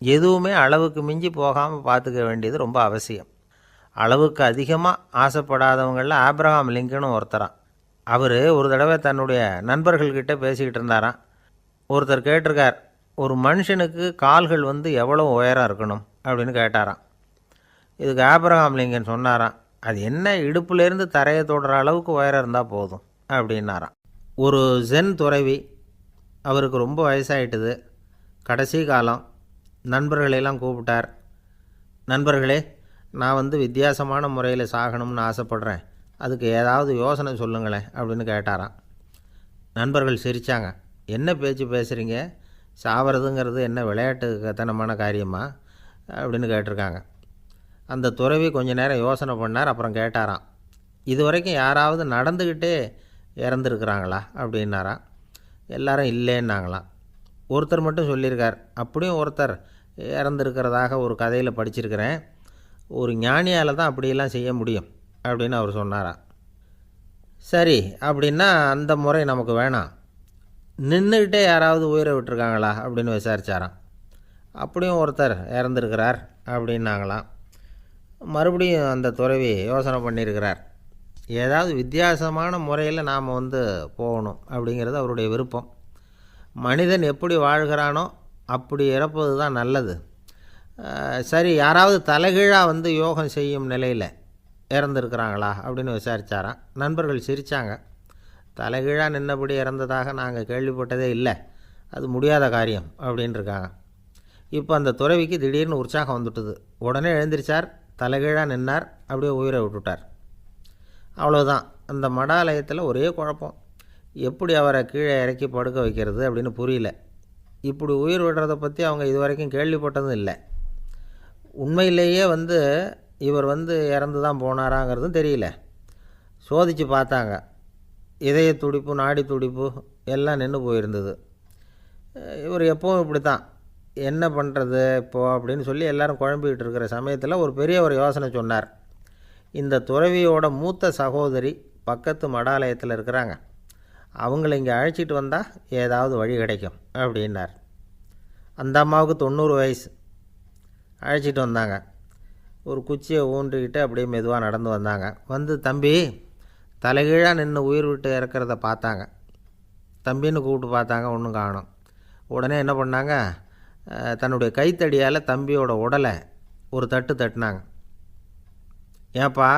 எதுவுமே அளவுக்கு மிஞ்சி போகாமல் பார்த்துக்க வேண்டியது ரொம்ப அவசியம். அளவுக்கு அதிகமாக ஆசைப்படாதவங்களில் ஆப்ரஹாம் லிங்கனும் ஒருத்தரான். அவர் ஒரு தடவை தன்னுடைய நண்பர்கள்கிட்ட பேசிக்கிட்டு இருந்தாராம். ஒருத்தர் கேட்டிருக்கார், ஒரு மனுஷனுக்கு கால்கள் எவ்வளோ உயரம் இருக்கணும் அப்படின்னு கேட்டாராம். இதுக்கு ஆப்ரஹாம் லிங்கன் சொன்னாராம், அது என்ன, இடுப்புலேருந்து தரையை தொடுற அளவுக்கு உயரம் இருந்தால் போதும் அப்படின்னாராம். ஒரு ஜென் துறவி, அவருக்கு ரொம்ப வயசாகிட்டுது, கடைசி காலம். நண்பர்களெல்லாம் கூப்பிட்டார். நண்பர்களே, நான் வித்தியாசமான முறையில் சாகணும்னு ஆசைப்பட்றேன், அதுக்கு ஏதாவது யோசனை சொல்லுங்களேன் அப்படின்னு கேட்டாராம். நண்பர்கள் சிரித்தாங்க. என்ன பேச்சு பேசுகிறீங்க, சாவறதுங்கிறது என்ன விளையாட்டுத்தனமான காரியமா அப்படின்னு கேட்டிருக்காங்க. அந்த துறவி கொஞ்ச நேரம் யோசனை பண்ணார். அப்புறம் கேட்டாராம், இது வரைக்கும் யாராவது நடந்துக்கிட்டே இறந்துருக்குறாங்களா அப்படின்னாராம். எல்லாரும் இல்லைன்னாங்களாம். ஒருத்தர் மட்டும் சொல்லியிருக்கார், அப்படியும் ஒருத்தர் இறந்துருக்கிறதாக ஒரு கதையில் படிச்சிருக்கிறேன், ஒரு ஞானியால் தான் அப்படியெல்லாம் செய்ய முடியும் அப்படின்னு அவர் சொன்னாராம். சரி, அப்படின்னா அந்த முறை நமக்கு வேணாம், நின்றுக்கிட்டே யாராவது உயிரை விட்டுருக்காங்களா அப்படின்னு விசாரித்தாராம். அப்படியும் ஒருத்தர் இறந்துருக்கிறார் அப்படின்னாங்களாம். மறுபடியும் அந்த துறவி யோசனை பண்ணியிருக்கிறார். ஏதாவது வித்தியாசமான முறையில் நாம் போகணும் அப்படிங்கிறது அவருடைய விருப்பம். மனிதன் எப்படி வாழ்கிறானோ அப்படி இறப்பது தான் நல்லது. சரி, யாராவது தலைகீழாக யோகம் செய்யும் நிலையில் இறந்துருக்கிறாங்களா அப்படின்னு விசாரித்தாராம். நண்பர்கள் சிரித்தாங்க. தலைகீழாக நின்னபடி இறந்ததாக நாங்கள் கேள்விப்பட்டதே இல்லை, அது முடியாத காரியம் அப்படின்ட்டுருக்காங்க. இப்போ அந்த துறவிக்கு திடீர்னு உற்சாகம் வந்துட்டுது. உடனே எழுந்திரிச்சார், தலைகீழாக நின்னார், அப்படியே உயிரை விட்டுட்டார். அவ்வளோதான். அந்த மடாலயத்தில் ஒரே குழப்பம். எப்படி அவரை கீழே இறக்கி படுக்க வைக்கிறது அப்படின்னு புரியல. இப்படி உயிர் விடுறதை பற்றி அவங்க இது வரைக்கும் கேள்விப்பட்டதும் இல்லை. உண்மையிலேயே இவர் இறந்து தான் போனாராங்கிறதும் தெரியல. சோதித்து பார்த்தாங்க. இதய துடிப்பு, நாடி துடிப்பு எல்லாம் நின்று போயிருந்தது. இவர் எப்பவும் இப்படி தான், என்ன பண்ணுறது இப்போது அப்படின்னு சொல்லி எல்லோரும் குழம்பிக்கிட்டு இருக்கிற சமயத்தில் ஒரு பெரிய ஒரு யோசனை சொன்னார். இந்த துறவியோட மூத்த சகோதரி பக்கத்து மடாலயத்தில் இருக்கிறாங்க, அவங்கள இங்கே அழைச்சிட்டு வந்தால் ஏதாவது வழி கிடைக்கும் அப்படின்னார். அந்த அம்மாவுக்கு 90 வயசு. அழைச்சிட்டு வந்தாங்க. ஒரு குச்சியை ஊன்றிக்கிட்டு அப்படியே மெதுவாக நடந்து வந்தாங்க. தம்பி, தலைகீழாக நின்று உயிர் விட்டு இறக்கிறத பார்த்தாங்க. தம்பின்னு கூப்பிட்டு பார்த்தாங்க, ஒன்றும் காணோம். உடனே என்ன பண்ணாங்க, தன்னுடைய கைத்தடியால் தம்பியோட உடலை ஒரு தட்டினாங்க. ஏப்பா,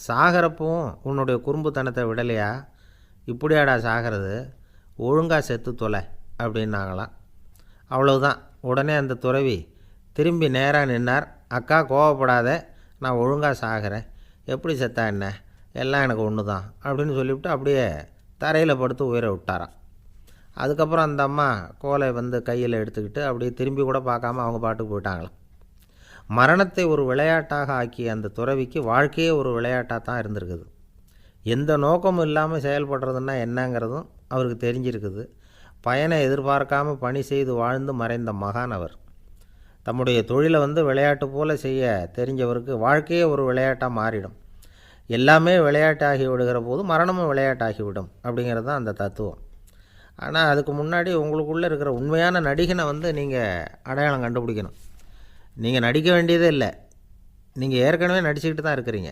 சாகிறப்பவும் உன்னுடைய குறும்புத்தனத்தை விடலையா? இப்படியாடா சாகிறது, ஒழுங்காக செத்து தொலை அப்படின்னாங்களாம். அவ்வளவுதான். உடனே அந்த துறவி திரும்பி நேராக நின்னார். அக்கா, கோவப்படாத, நான் ஒழுங்காக சாகிறேன், எப்படி செத்தா என்ன, எல்லாம் எனக்கு ஒன்று தான் அப்படின்னு சொல்லிவிட்டு அப்படியே தரையில் படுத்து உயிரை விட்டாராம். அதுக்கப்புறம் அந்த அம்மா கோலை கையில் எடுத்துக்கிட்டு அப்படியே திரும்பி கூட பார்க்காம அவங்க பாட்டுக்கு போயிட்டாங்களாம். மரணத்தை ஒரு விளையாட்டாக ஆக்கிய அந்த துறவிக்கு வாழ்க்கையே ஒரு விளையாட்டாக தான் இருந்திருக்குது. எந்த நோக்கமும் இல்லாமல் செயல்படுறதுன்னா என்னங்கிறதும் அவருக்கு தெரிஞ்சிருக்குது. பயனை எதிர்பார்க்காமல் பணி செய்து வாழ்ந்து மறைந்த மகான் அவர். தம்முடைய தொழிலை விளையாட்டு போல் செய்ய தெரிஞ்சவருக்கு வாழ்க்கையே ஒரு விளையாட்டாக மாறிடும். எல்லாமே விளையாட்டாகி விடுகிற போது மரணமும் விளையாட்டாகிவிடும் அப்படிங்கிறது தான் அந்த தத்துவம். ஆனால் அதுக்கு முன்னாடி உங்களுக்குள்ளே இருக்கிற உண்மையான நடிகனை நீங்கள் அடையாளம் கண்டுபிடிக்கணும். நீங்கள் நடிக்க வேண்டியதே இல்லை, நீங்கள் ஏற்கனவே நடிச்சுக்கிட்டு தான் இருக்கிறீங்க.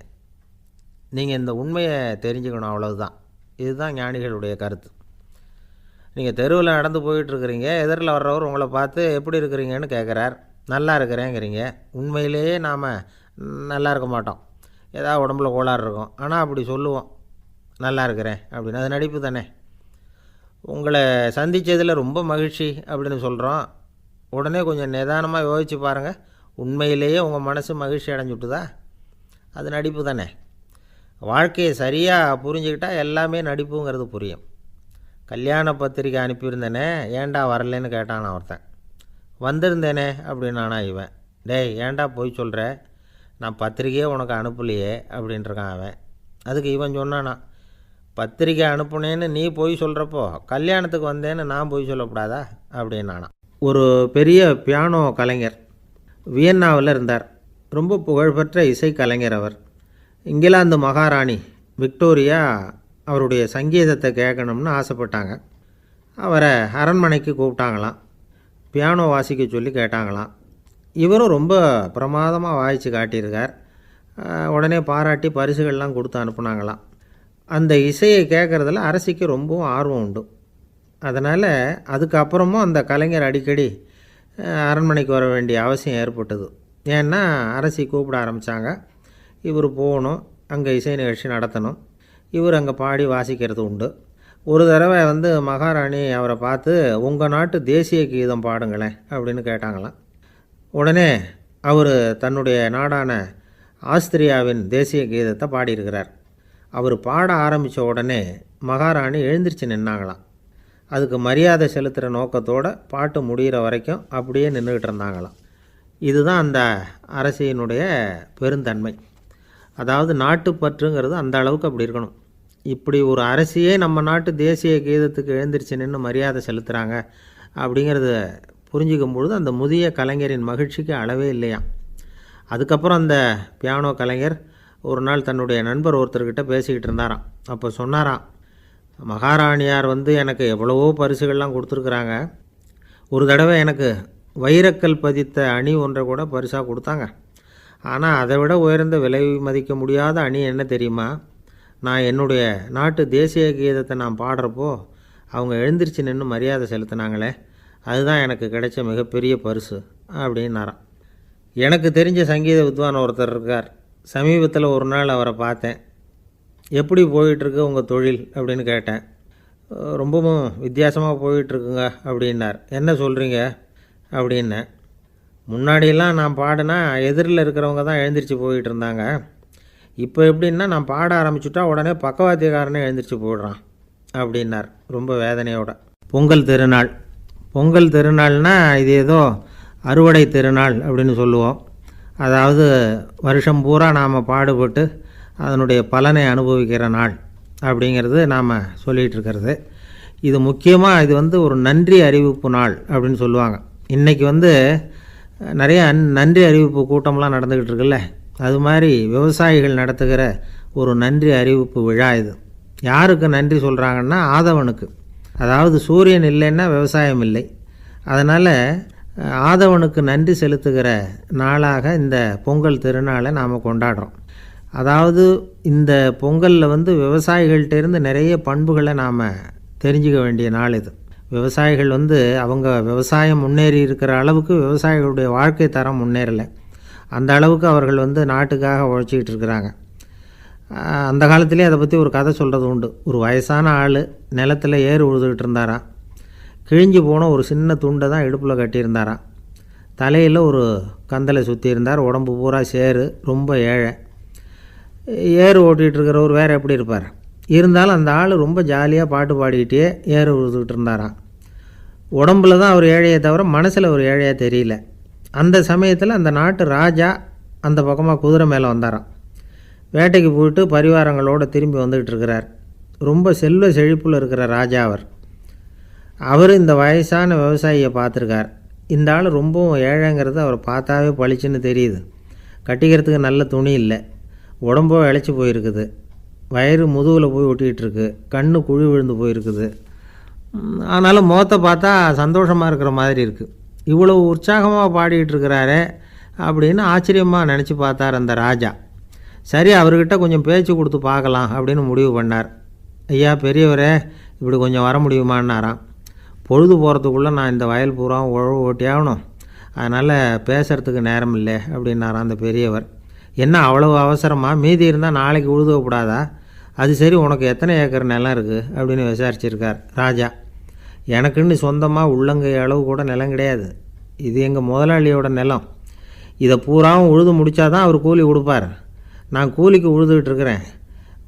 நீங்கள் இந்த உண்மையை தெரிஞ்சுக்கணும், அவ்வளவுதான். இதுதான் ஞானிகளுடைய கருத்து. நீங்கள் தெருவில் நடந்து போயிட்டுருக்கிறீங்க, எதிரில் வர்றவர் உங்களை பார்த்து எப்படி இருக்கிறீங்கன்னு கேட்குறார். நல்லா இருக்கிறேங்கிறீங்க. உண்மையிலேயே நாம் நல்லா இருக்க மாட்டோம், ஏதாவது உடம்புல கோளாறு இருக்கும். ஆனால் அப்படி சொல்லுவோம், நல்லா இருக்கிறேன் அப்படின்னு. அது நடிப்பு தானே. உங்களை சந்தித்ததில் ரொம்ப மகிழ்ச்சி அப்படின்னு சொல்கிறோம். உடனே கொஞ்சம் நிதானமாக யோசித்து பாருங்கள், உண்மையிலேயே உங்கள் மனசு மகிழ்ச்சி அடைஞ்சுட்டுதா? அது நடிப்பு தானே. வாழ்க்கையை சரியாக புரிஞ்சுக்கிட்டால் எல்லாமே நடிப்புங்கிறது புரியும். கல்யாண பத்திரிக்கை அனுப்பியிருந்தேனே, ஏன்டா வரலன்னு கேட்டான் ஒருத்தன். வந்திருந்தேனே அப்படின்னானா இவன். டேய், ஏன்டா போய் சொல்கிற, நான் பத்திரிக்கையே உனக்கு அனுப்பலையே அப்படின்ட்டுருக்கான் அவன். அதுக்கு இவன் சொன்னானா, பத்திரிக்கை அனுப்புனேன்னு நீ போய் சொல்கிறப்போ கல்யாணத்துக்கு வந்தேன்னு நான் போய் சொல்லக்கூடாதா அப்படின்னானா. ஒரு பெரிய பியானோ கலைஞர் வியன்னாவில் இருந்தார். ரொம்ப புகழ்பெற்ற இசை கலைஞர் அவர். இங்கிலாந்து மகாராணி விக்டோரியா அவருடைய சங்கீதத்தை கேட்கணும்னு ஆசைப்பட்டாங்க. அவரை அரண்மனைக்கு கூப்பிட்டாங்களாம். பியானோ வாசிக்க சொல்லி கேட்டாங்களாம். இவரும் ரொம்ப பிரமாதமாக வாய்ச்சி காட்டியிருக்கார். உடனே பாராட்டி பரிசுகள்லாம் கொடுத்து அனுப்புனாங்களாம். அந்த இசையை கேட்குறதுல அரசிக்கு ரொம்பவும் ஆர்வம் உண்டு. அதனால் அதுக்கப்புறமும் அந்த கலைஞர் அடிக்கடி அரண்மனைக்கு வர வேண்டிய அவசியம் ஏற்பட்டது. ஏன்னா அரசி கூப்பிட ஆரம்பித்தாங்க. இவர் போகணும், அங்கே இசை நிகழ்ச்சி நடத்தணும். இவர் அங்கே பாடி வாசிக்கிறது உண்டு. ஒரு தடவை மகாராணி அவரை பார்த்து, உங்கள் நாட்டு தேசிய கீதம் பாடுங்களேன் அப்படின்னு கேட்டாங்களாம். உடனே அவர் தன்னுடைய நாடான ஆஸ்திரியாவின் தேசிய கீதத்தை பாடியிருக்கிறார். அவர் பாட ஆரம்பித்த உடனே மகாராணி எழுந்திரிச்சு நின்னாங்களாம். அதுக்கு மரியாதை செலுத்துகிற நோக்கத்தோடு பாட்டு முடிகிற வரைக்கும் அப்படியே நின்றுக்கிட்டு இருந்தாங்களாம். இதுதான் அந்த அரசியினுடைய பெருந்தன்மை. அதாவது நாட்டுப்பற்றுங்கிறது அந்த அளவுக்கு அப்படி இருக்கணும். இப்படி ஒரு அரசியே நம்ம நாட்டு தேசிய கீதத்துக்கு எழுந்திரிச்சு நின்று மரியாதை செலுத்துகிறாங்க அப்படிங்கிறத புரிஞ்சிக்கும் பொழுது அந்த முதிய கலைஞரின் மகிழ்ச்சிக்கு அளவே இல்லையாம். அதுக்கப்புறம் அந்த பியானோ கலைஞர் ஒரு நாள் தன்னுடைய நண்பர் ஒருத்தர்கிட்ட பேசிக்கிட்டு இருந்தாராம். அப்போ சொன்னாராம், மகாராணியார் எனக்கு எவ்வளவோ பரிசுகள்லாம் கொடுத்துருக்குறாங்க. ஒரு தடவை எனக்கு வைரக்கல் பதித்த அணி ஒன்றை கூட பரிசாக கொடுத்தாங்க. ஆனால் அதை விட உயர்ந்த விலை மதிக்க முடியாத அணி என்ன தெரியுமா? நான் என்னுடைய நாட்டு தேசிய கீதத்தை நான் பாடுறப்போ அவங்க எழுந்திரிச்சு நின்று மரியாதை செலுத்தினாங்களே, அதுதான் எனக்கு கிடைச்ச மிகப்பெரிய பரிசு அப்படின்னாராம். எனக்கு தெரிஞ்ச சங்கீத வித்வான் ஒருத்தர் இருக்கார். சமீபத்தில் ஒரு நாள் அவரை பார்த்தேன். எப்படி போயிட்டுருக்கு உங்கள் தொழில் அப்படின்னு கேட்டேன். ரொம்பவும் வித்தியாசமாக போயிட்டுருக்குங்க அப்படின்னார். என்ன சொல்கிறீங்க அப்படின்னேன். முன்னாடியெல்லாம் நான் பாடினா எதிரில் இருக்கிறவங்க தான் எழுந்திரிச்சு போயிட்டு இருந்தாங்க. இப்போ எப்படின்னா நான் பாட ஆரம்பிச்சுட்டா உடனே பக்கவாத்தியக்காரனே எழுந்திரிச்சு போயிடுறான் அப்படின்னார் ரொம்ப வேதனையோட. பொங்கல் திருநாள்னால் இது ஏதோ அறுவடை திருநாள் அப்படின்னு சொல்லுவோம். அதாவது வருஷம் பூரா நாம் பாடுபட்டு அதனுடைய பலனை அனுபவிக்கிற நாள் அப்படிங்கிறது நாம் சொல்லிகிட்டு இருக்கிறது. இது முக்கியமாக இது ஒரு நன்றி அறிவிப்பு நாள் அப்படின்னு சொல்லுவாங்க. இன்றைக்கி நிறைய நன்றி அறிவிப்பு கூட்டம்லாம் நடந்துக்கிட்டு இருக்குல்ல, அது மாதிரி விவசாயிகள் நடத்துகிற ஒரு நன்றி அறிவிப்பு விழா இது. யாருக்கு நன்றி சொல்கிறாங்கன்னா ஆதவனுக்கு. அதாவது சூரியன் இல்லைன்னா விவசாயம் இல்லை. அதனால் ஆதவனுக்கு நன்றி செலுத்துகிற நாளாக இந்த பொங்கல் திருநாளை நாம் கொண்டாடுறோம். அதாவது இந்த பொங்கலில் விவசாயிகள்கிட்டேருந்து நிறைய பண்புகளை நாம் தெரிஞ்சுக்க வேண்டிய நாள் இது. விவசாயிகள் அவங்க விவசாயம் முன்னேறி இருக்கிற அளவுக்கு விவசாயிகளுடைய வாழ்க்கை தரம் முன்னேறலை. அந்த அளவுக்கு அவர்கள் நாட்டுக்காக உழைச்சிக்கிட்டு இருக்கிறாங்க. அந்த காலத்திலே அதை பற்றி ஒரு கதை சொல்கிறது உண்டு. ஒரு வயசான ஆள் நிலத்தில் ஏறு உழுதுகிட்டு இருந்தாராம். கிழிஞ்சு போன ஒரு சின்ன துண்டை தான் இடுப்பில் கட்டியிருந்தாராம். தலையில் ஒரு கந்தலை சுற்றி இருந்தார். உடம்பு பூரா சேரு, ரொம்ப ஏழை. ஏறு ஓட்டிகிட்டு இருக்கிறவர் வேறு எப்படி இருப்பார்? இருந்தாலும் அந்த ஆள் ரொம்ப ஜாலியாக பாட்டு பாடிக்கிட்டே ஏறு உழுதுகிட்டு இருந்தாராம். உடம்புல தான் அவர் ஏழையை தவிர மனசில் ஒரு ஏழையாக தெரியல. அந்த சமயத்தில் அந்த நாட்டு ராஜா அந்த பக்கமாக குதிரை மேலே வந்தாராம். வேட்டைக்கு போயிட்டு பரிவாரங்களோடு திரும்பி வந்துக்கிட்டு இருக்கிறார். ரொம்ப செல்வ செழிப்பில் இருக்கிற ராஜா அவர் இந்த வயசான விவசாயியை பார்த்துருக்கார். இந்த ஆள் ரொம்பவும் ஏழைங்கிறது அவர் பார்த்தாவே பளிச்சுன்னு தெரியுது. கட்டிக்கிறதுக்கு நல்ல துணி இல்லை, உடம்போ இழைச்சி போயிருக்குது, வயிறு முதுகில் போய் ஒட்டிகிட்டு இருக்கு, கண்ணு குழி விழுந்து போயிருக்குது. ஆனாலும் முகத்தை பார்த்தா சந்தோஷமாக இருக்கிற மாதிரி இருக்குது. இவ்வளவு உற்சாகமாக பாடிக்கிட்டு இருக்கிறாரே அப்படின்னு ஆச்சரியமாக நினச்சி பார்த்தார் அந்த ராஜா. சரி, அவர்கிட்ட கொஞ்சம் பேச்சு கொடுத்து பார்க்கலாம் அப்படின்னு முடிவு பண்ணார். ஐயா பெரியவரே, இப்படி கொஞ்சம் வர முடியுமான்னாராம். பொழுது போகிறதுக்குள்ளே நான் இந்த வயல் பூரா உழவு ஓட்டி ஆகணும், அதனால் பேசுகிறதுக்கு நேரம் இல்லை அப்படின்னாராம் அந்த பெரியவர். என்ன அவ்வளவு அவசரமாக? மீதி இருந்தால் நாளைக்கு உழுதக்கூடாதா? அது சரி, உனக்கு எத்தனை ஏக்கர் நிலம் இருக்குது அப்படின்னு விசாரிச்சிருக்கார் ராஜா. எனக்குன்னு சொந்தமாக உள்ளங்கை அளவு கூட நிலம் கிடையாது. இது எங்கள் முதலாளியோட நிலம். இதை பூராவும் உழுது முடித்தாதான் அவர் கூலி கொடுப்பார். நான் கூலிக்கு உழுதுகிட்டு இருக்கிறேன்.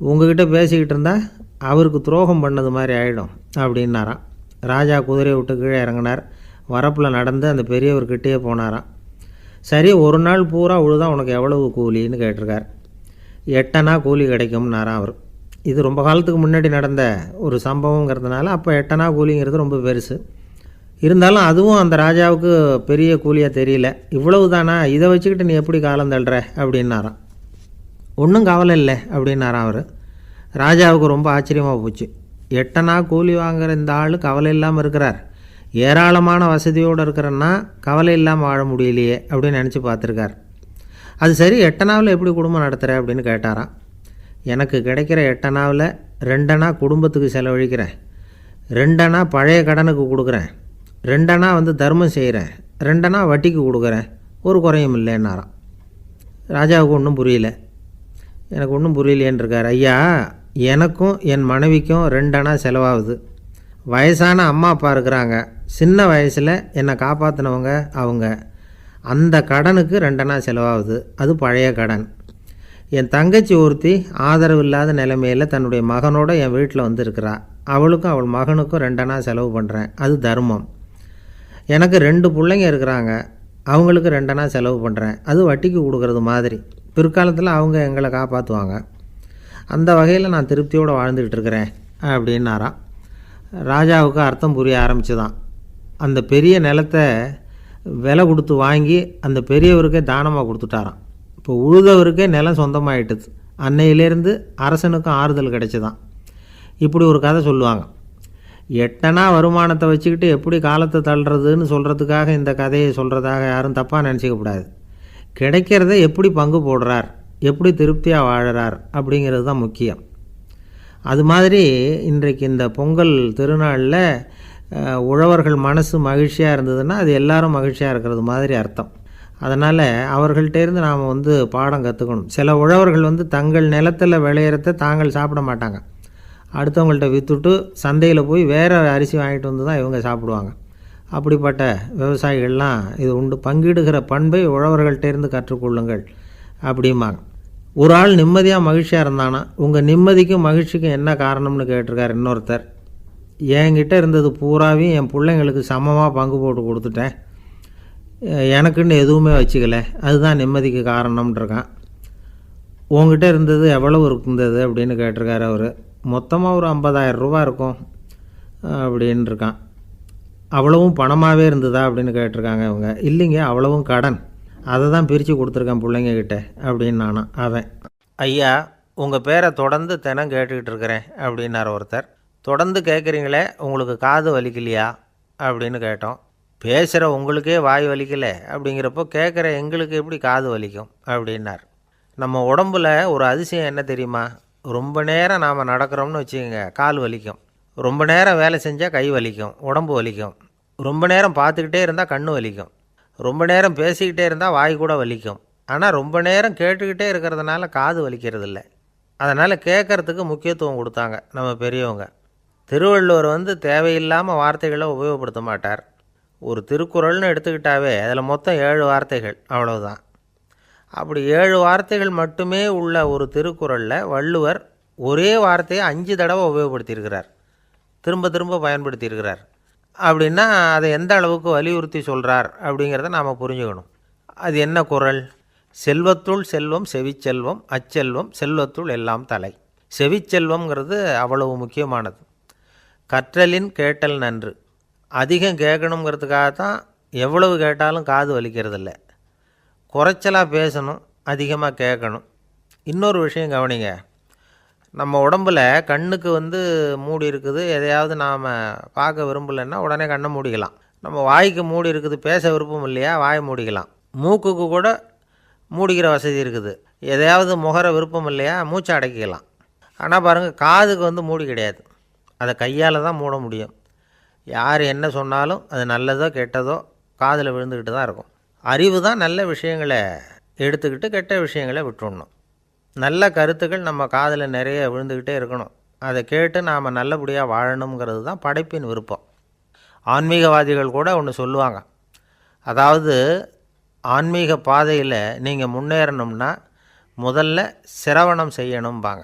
உங்ககிட்ட பேசிக்கிட்டு இருந்தால் அவருக்கு துரோகம் பண்ணது மாதிரி ஆகிடும் அப்படின்னாராம். ராஜா குதிரையை விட்டு கீழே இறங்கினார். வரப்பில் நடந்து அந்த பெரியவர்கிட்டே போனாராம். சரி, ஒரு நாள் பூரா உழுதா உனக்கு எவ்வளவு கூலின்னு கேட்டிருக்கார். 8 அணா கூலி கிடைக்கும்னாராம் அவர். இது ரொம்ப காலத்துக்கு முன்னாடி நடந்த ஒரு சம்பவங்கிறதுனால அப்போ 8 அணா கூலிங்கிறது ரொம்ப பெருசு. இருந்தாலும் அதுவும் அந்த ராஜாவுக்கு பெரிய கூலியாக தெரியல. இவ்வளவு தானா, இதை வச்சுக்கிட்டு நீ எப்படி காலம் தள்ளுற அப்படின்னாராம். ஒன்றும் கவலை இல்லை அப்படின்னாராம் அவர். ராஜாவுக்கு ரொம்ப ஆச்சரியமாக போச்சு. 8 அணா கூலி வாங்குகிற இந்த ஆள் கவலை இல்லாமல் இருக்கிறார், ஏராளமான வசதியோடு இருக்கிறன்னா கவலை இல்லாமல் வாழ முடியலையே அப்படின்னு நினச்சி பார்த்துருக்கார். அது சரி, 8 அணாவில் எப்படி குடும்பம் நடத்துகிற அப்படின்னு கேட்டாராம். எனக்கு கிடைக்கிற 8 அணாவில் 2 அணா குடும்பத்துக்கு செலவழிக்கிறேன், 2 அணா பழைய கடனுக்கு கொடுக்குறேன், 2 அணா தர்மம் செய்கிறேன், 2 அணா வட்டிக்கு கொடுக்குறேன், ஒரு குறையும் இல்லைன்னாராம். ராஜாவுக்கு ஒன்றும் புரியல. எனக்கு ஒன்றும் புரியலையேன்னு இருக்கார். ஐயா, எனக்கும் என் மனைவிக்கும் 2 அணா செலவாகுது. வயசான அம்மா அப்பா இருக்கிறாங்க, சின்ன வயசில் என்னை காப்பாற்றினவங்க அவங்க. அந்த கடனுக்கு 2 அணா செலவாகுது, அது பழைய கடன். என் தங்கச்சி ஒருத்தி ஆதரவு இல்லாத நிலைமையில் தன்னுடைய மகனோட என் வீட்டில் இருக்கிறா. அவளுக்கும் அவள் மகனுக்கும் 2 அணா செலவு பண்ணுறேன், அது தர்மம். எனக்கு 2 பிள்ளைங்க இருக்கிறாங்க, அவங்களுக்கு 2 அணா செலவு பண்ணுறேன், அது வட்டிக்கு கொடுக்கறது மாதிரி. பிற்காலத்தில் அவங்க எங்களை காப்பாற்றுவாங்க. அந்த வகையில் நான் திருப்தியோடு வாழ்ந்துக்கிட்டு இருக்கிறேன் அப்படின்னாராம். ராஜாவுக்கு அர்த்தம் புரிய ஆரம்பிச்சுதான். அந்த பெரிய நிலத்தை விலை கொடுத்து வாங்கி அந்த பெரியவருக்கே தானமாக கொடுத்துட்டாராம். இப்போ உழுதவருக்கே நிலம் சொந்தமாயிட்டுது. அன்னையிலேருந்து அரசனுக்கும் ஆறுதல் கிடைச்சிதான். இப்படி ஒரு கதை சொல்லுவாங்க. 8 அணா வருமானத்தை வச்சுக்கிட்டு எப்படி காலத்தை தள்ளுறதுன்னு சொல்கிறதுக்காக இந்த கதையை சொல்கிறதாக யாரும் தப்பாக நினச்சிக்கக்கூடாது. கிடைக்கிறத எப்படி பங்கு போடுறார், எப்படி திருப்தியாக வாழறார் அப்படிங்கிறது தான் முக்கியம். அது மாதிரி இன்றைக்கு இந்த பொங்கல் திருநாளில் உழவர்கள் மனசு மகிழ்ச்சியாக இருந்ததுன்னா அது எல்லாரும் மகிழ்ச்சியாக இருக்கிறது மாதிரி அர்த்தம். அதனால் அவர்கள்ட்டேருந்து நாம் பாடம் கற்றுக்கணும். சில உழவர்கள் தங்கள் நிலத்தில் விளையிறத தாங்கள் சாப்பிட மாட்டாங்க. அடுத்தவங்கள்ட்ட விற்றுட்டு சந்தையில் போய் வேறு அரிசி வாங்கிட்டு வந்து தான் இவங்க சாப்பிடுவாங்க. அப்படிப்பட்ட விவசாயிகள்லாம் இது உண்டு. பங்கிடுகிற பண்பை உழவர்கள்ட்டேருந்து கற்றுக்கொள்ளுங்கள் அப்படிம்பாங்க. ஒரு ஆள் நிம்மதியாக மகிழ்ச்சியாக இருந்தானா, உங்கள் நிம்மதிக்கும் மகிழ்ச்சிக்கும் என்ன காரணம்னு கேட்டிருக்கார் இன்னொருத்தர். என்கிட்ட இருந்தது பூராவையும் என் பிள்ளைங்களுக்கு சமமாக பங்கு போட்டு கொடுத்துட்டேன், எனக்குன்னு எதுவுமே வச்சுக்கல, அதுதான் நிம்மதிக்கு காரணம்ன்றிருக்கான். உங்ககிட்ட இருந்தது எவ்வளவு இருந்தது அப்படின்னு கேட்டிருக்காரு அவர். மொத்தமாக ஒரு 50,000 ரூபா இருக்கும் அப்படின்னு இருக்கான். அவ்வளவும் பணமாகவே இருந்ததா அப்படின்னு கேட்டிருக்காங்க அவங்க. இல்லைங்க, அவ்வளவும் கடன், அதை தான் பிரித்து கொடுத்துருக்கேன் பிள்ளைங்கக்கிட்ட அப்படின்னு நானும். அவன், ஐயா உங்கள் பேரை தொடர்ந்து தினம் கேட்டுக்கிட்டு இருக்கிறேன் அப்படின்னார் ஒருத்தர். தொடர்ந்து கேட்குறீங்களே, உங்களுக்கு காது வலிக்கலையா அப்படின்னு கேட்டோம். பேசுகிற உங்களுக்கே வாய் வலிக்கலை அப்படிங்கிறப்போ கேட்குற எங்களுக்கு எப்படி காது வலிக்கும் அப்படின்னார். நம்ம உடம்புல ஒரு அதிசயம் என்ன தெரியுமா? ரொம்ப நேரம் நாம் நடக்கிறோம்னு வச்சுக்கோங்க, கால் வலிக்கும். ரொம்ப நேரம் வேலை செஞ்சால் கை வலிக்கும், உடம்பு வலிக்கும். ரொம்ப நேரம் பார்த்துக்கிட்டே இருந்தால் கண்ணு வலிக்கும். ரொம்ப நேரம் பேசிக்கிட்டே இருந்தால் வாய் கூட வலிக்கும். ஆனால் ரொம்ப நேரம் கேட்டுக்கிட்டே இருக்கிறதுனால காது வலிக்கிறது இல்லை. அதனால் கேட்குறதுக்கு முக்கியத்துவம் கொடுத்தாங்க நம்ம பெரியவங்க. திருவள்ளுவர் தேவையில்லாமல் வார்த்தைகளை உபயோகப்படுத்த மாட்டார். ஒரு திருக்குறள்னு எடுத்துக்கிட்டாவே அதில் மொத்தம் 7 வார்த்தைகள், அவ்வளவுதான். அப்படி 7 வார்த்தைகள் மட்டுமே உள்ள ஒரு திருக்குறளில் வள்ளுவர் ஒரே வார்த்தையை 5 தடவை உபயோகப்படுத்தியிருக்கிறார், திரும்ப திரும்ப பயன்படுத்தியிருக்கிறார். அப்படின்னா அதை எந்த அளவுக்கு வலியுறுத்தி சொல்கிறார் அப்படிங்கிறத நாம் புரிஞ்சுக்கணும். அது என்ன குறள்? செல்வத்துள் செல்வம் செவிச்செல்வம், அச்செல்வம் செல்வத்துள் எல்லாம் தலை. செவிச்செல்வம்ங்கிறது அவ்வளவு முக்கியமானது. கற்றலின் கேட்டல் நன்று. அதிகம் கேட்கணுங்கிறதுக்காகத்தான் எவ்வளவு கேட்டாலும் காது வலிக்கிறதில்ல. குறைச்சலாக பேசணும், அதிகமாக கேட்கணும். இன்னொரு விஷயம் கவனிங்க. நம்ம உடம்பில் கண்ணுக்கு மூடி இருக்குது, எதையாவது நாம் பார்க்க விரும்பலைன்னா உடனே கண்ணை மூடிக்கலாம். நம்ம வாய்க்கு மூடி இருக்குது, பேச விருப்பம் இல்லையா, வாயை மூடிக்கலாம். மூக்குக்கு கூட மூடிக்கிற வசதி இருக்குது, எதையாவது முகர விருப்பம் இல்லையா, மூச்சை அடக்கிக்கலாம். ஆனால் பாருங்கள், காதுக்கு மூடி கிடையாது, அதை கையால் தான் மூட முடியும். யார் என்ன சொன்னாலும் அது நல்லதோ கெட்டதோ காதில் விழுந்துக்கிட்டு தான் இருக்கும். அறிவு தான் நல்ல விஷயங்களை எடுத்துக்கிட்டு கெட்ட விஷயங்களை விட்டுடணும். நல்ல கருத்துக்கள் நம்ம காதில் நிறைய விழுந்துக்கிட்டே இருக்கணும். அதை கேட்டு நாம் நல்லபடியாக வாழணுங்கிறது தான் படைப்பின் விருப்பம். ஆன்மீகவாதிகள் கூட ஒன்று சொல்லுவாங்க. அதாவது ஆன்மீக பாதையில் நீங்கள் முன்னேறணும்னா முதல்ல சிரவணம் செய்யணும்பாங்க.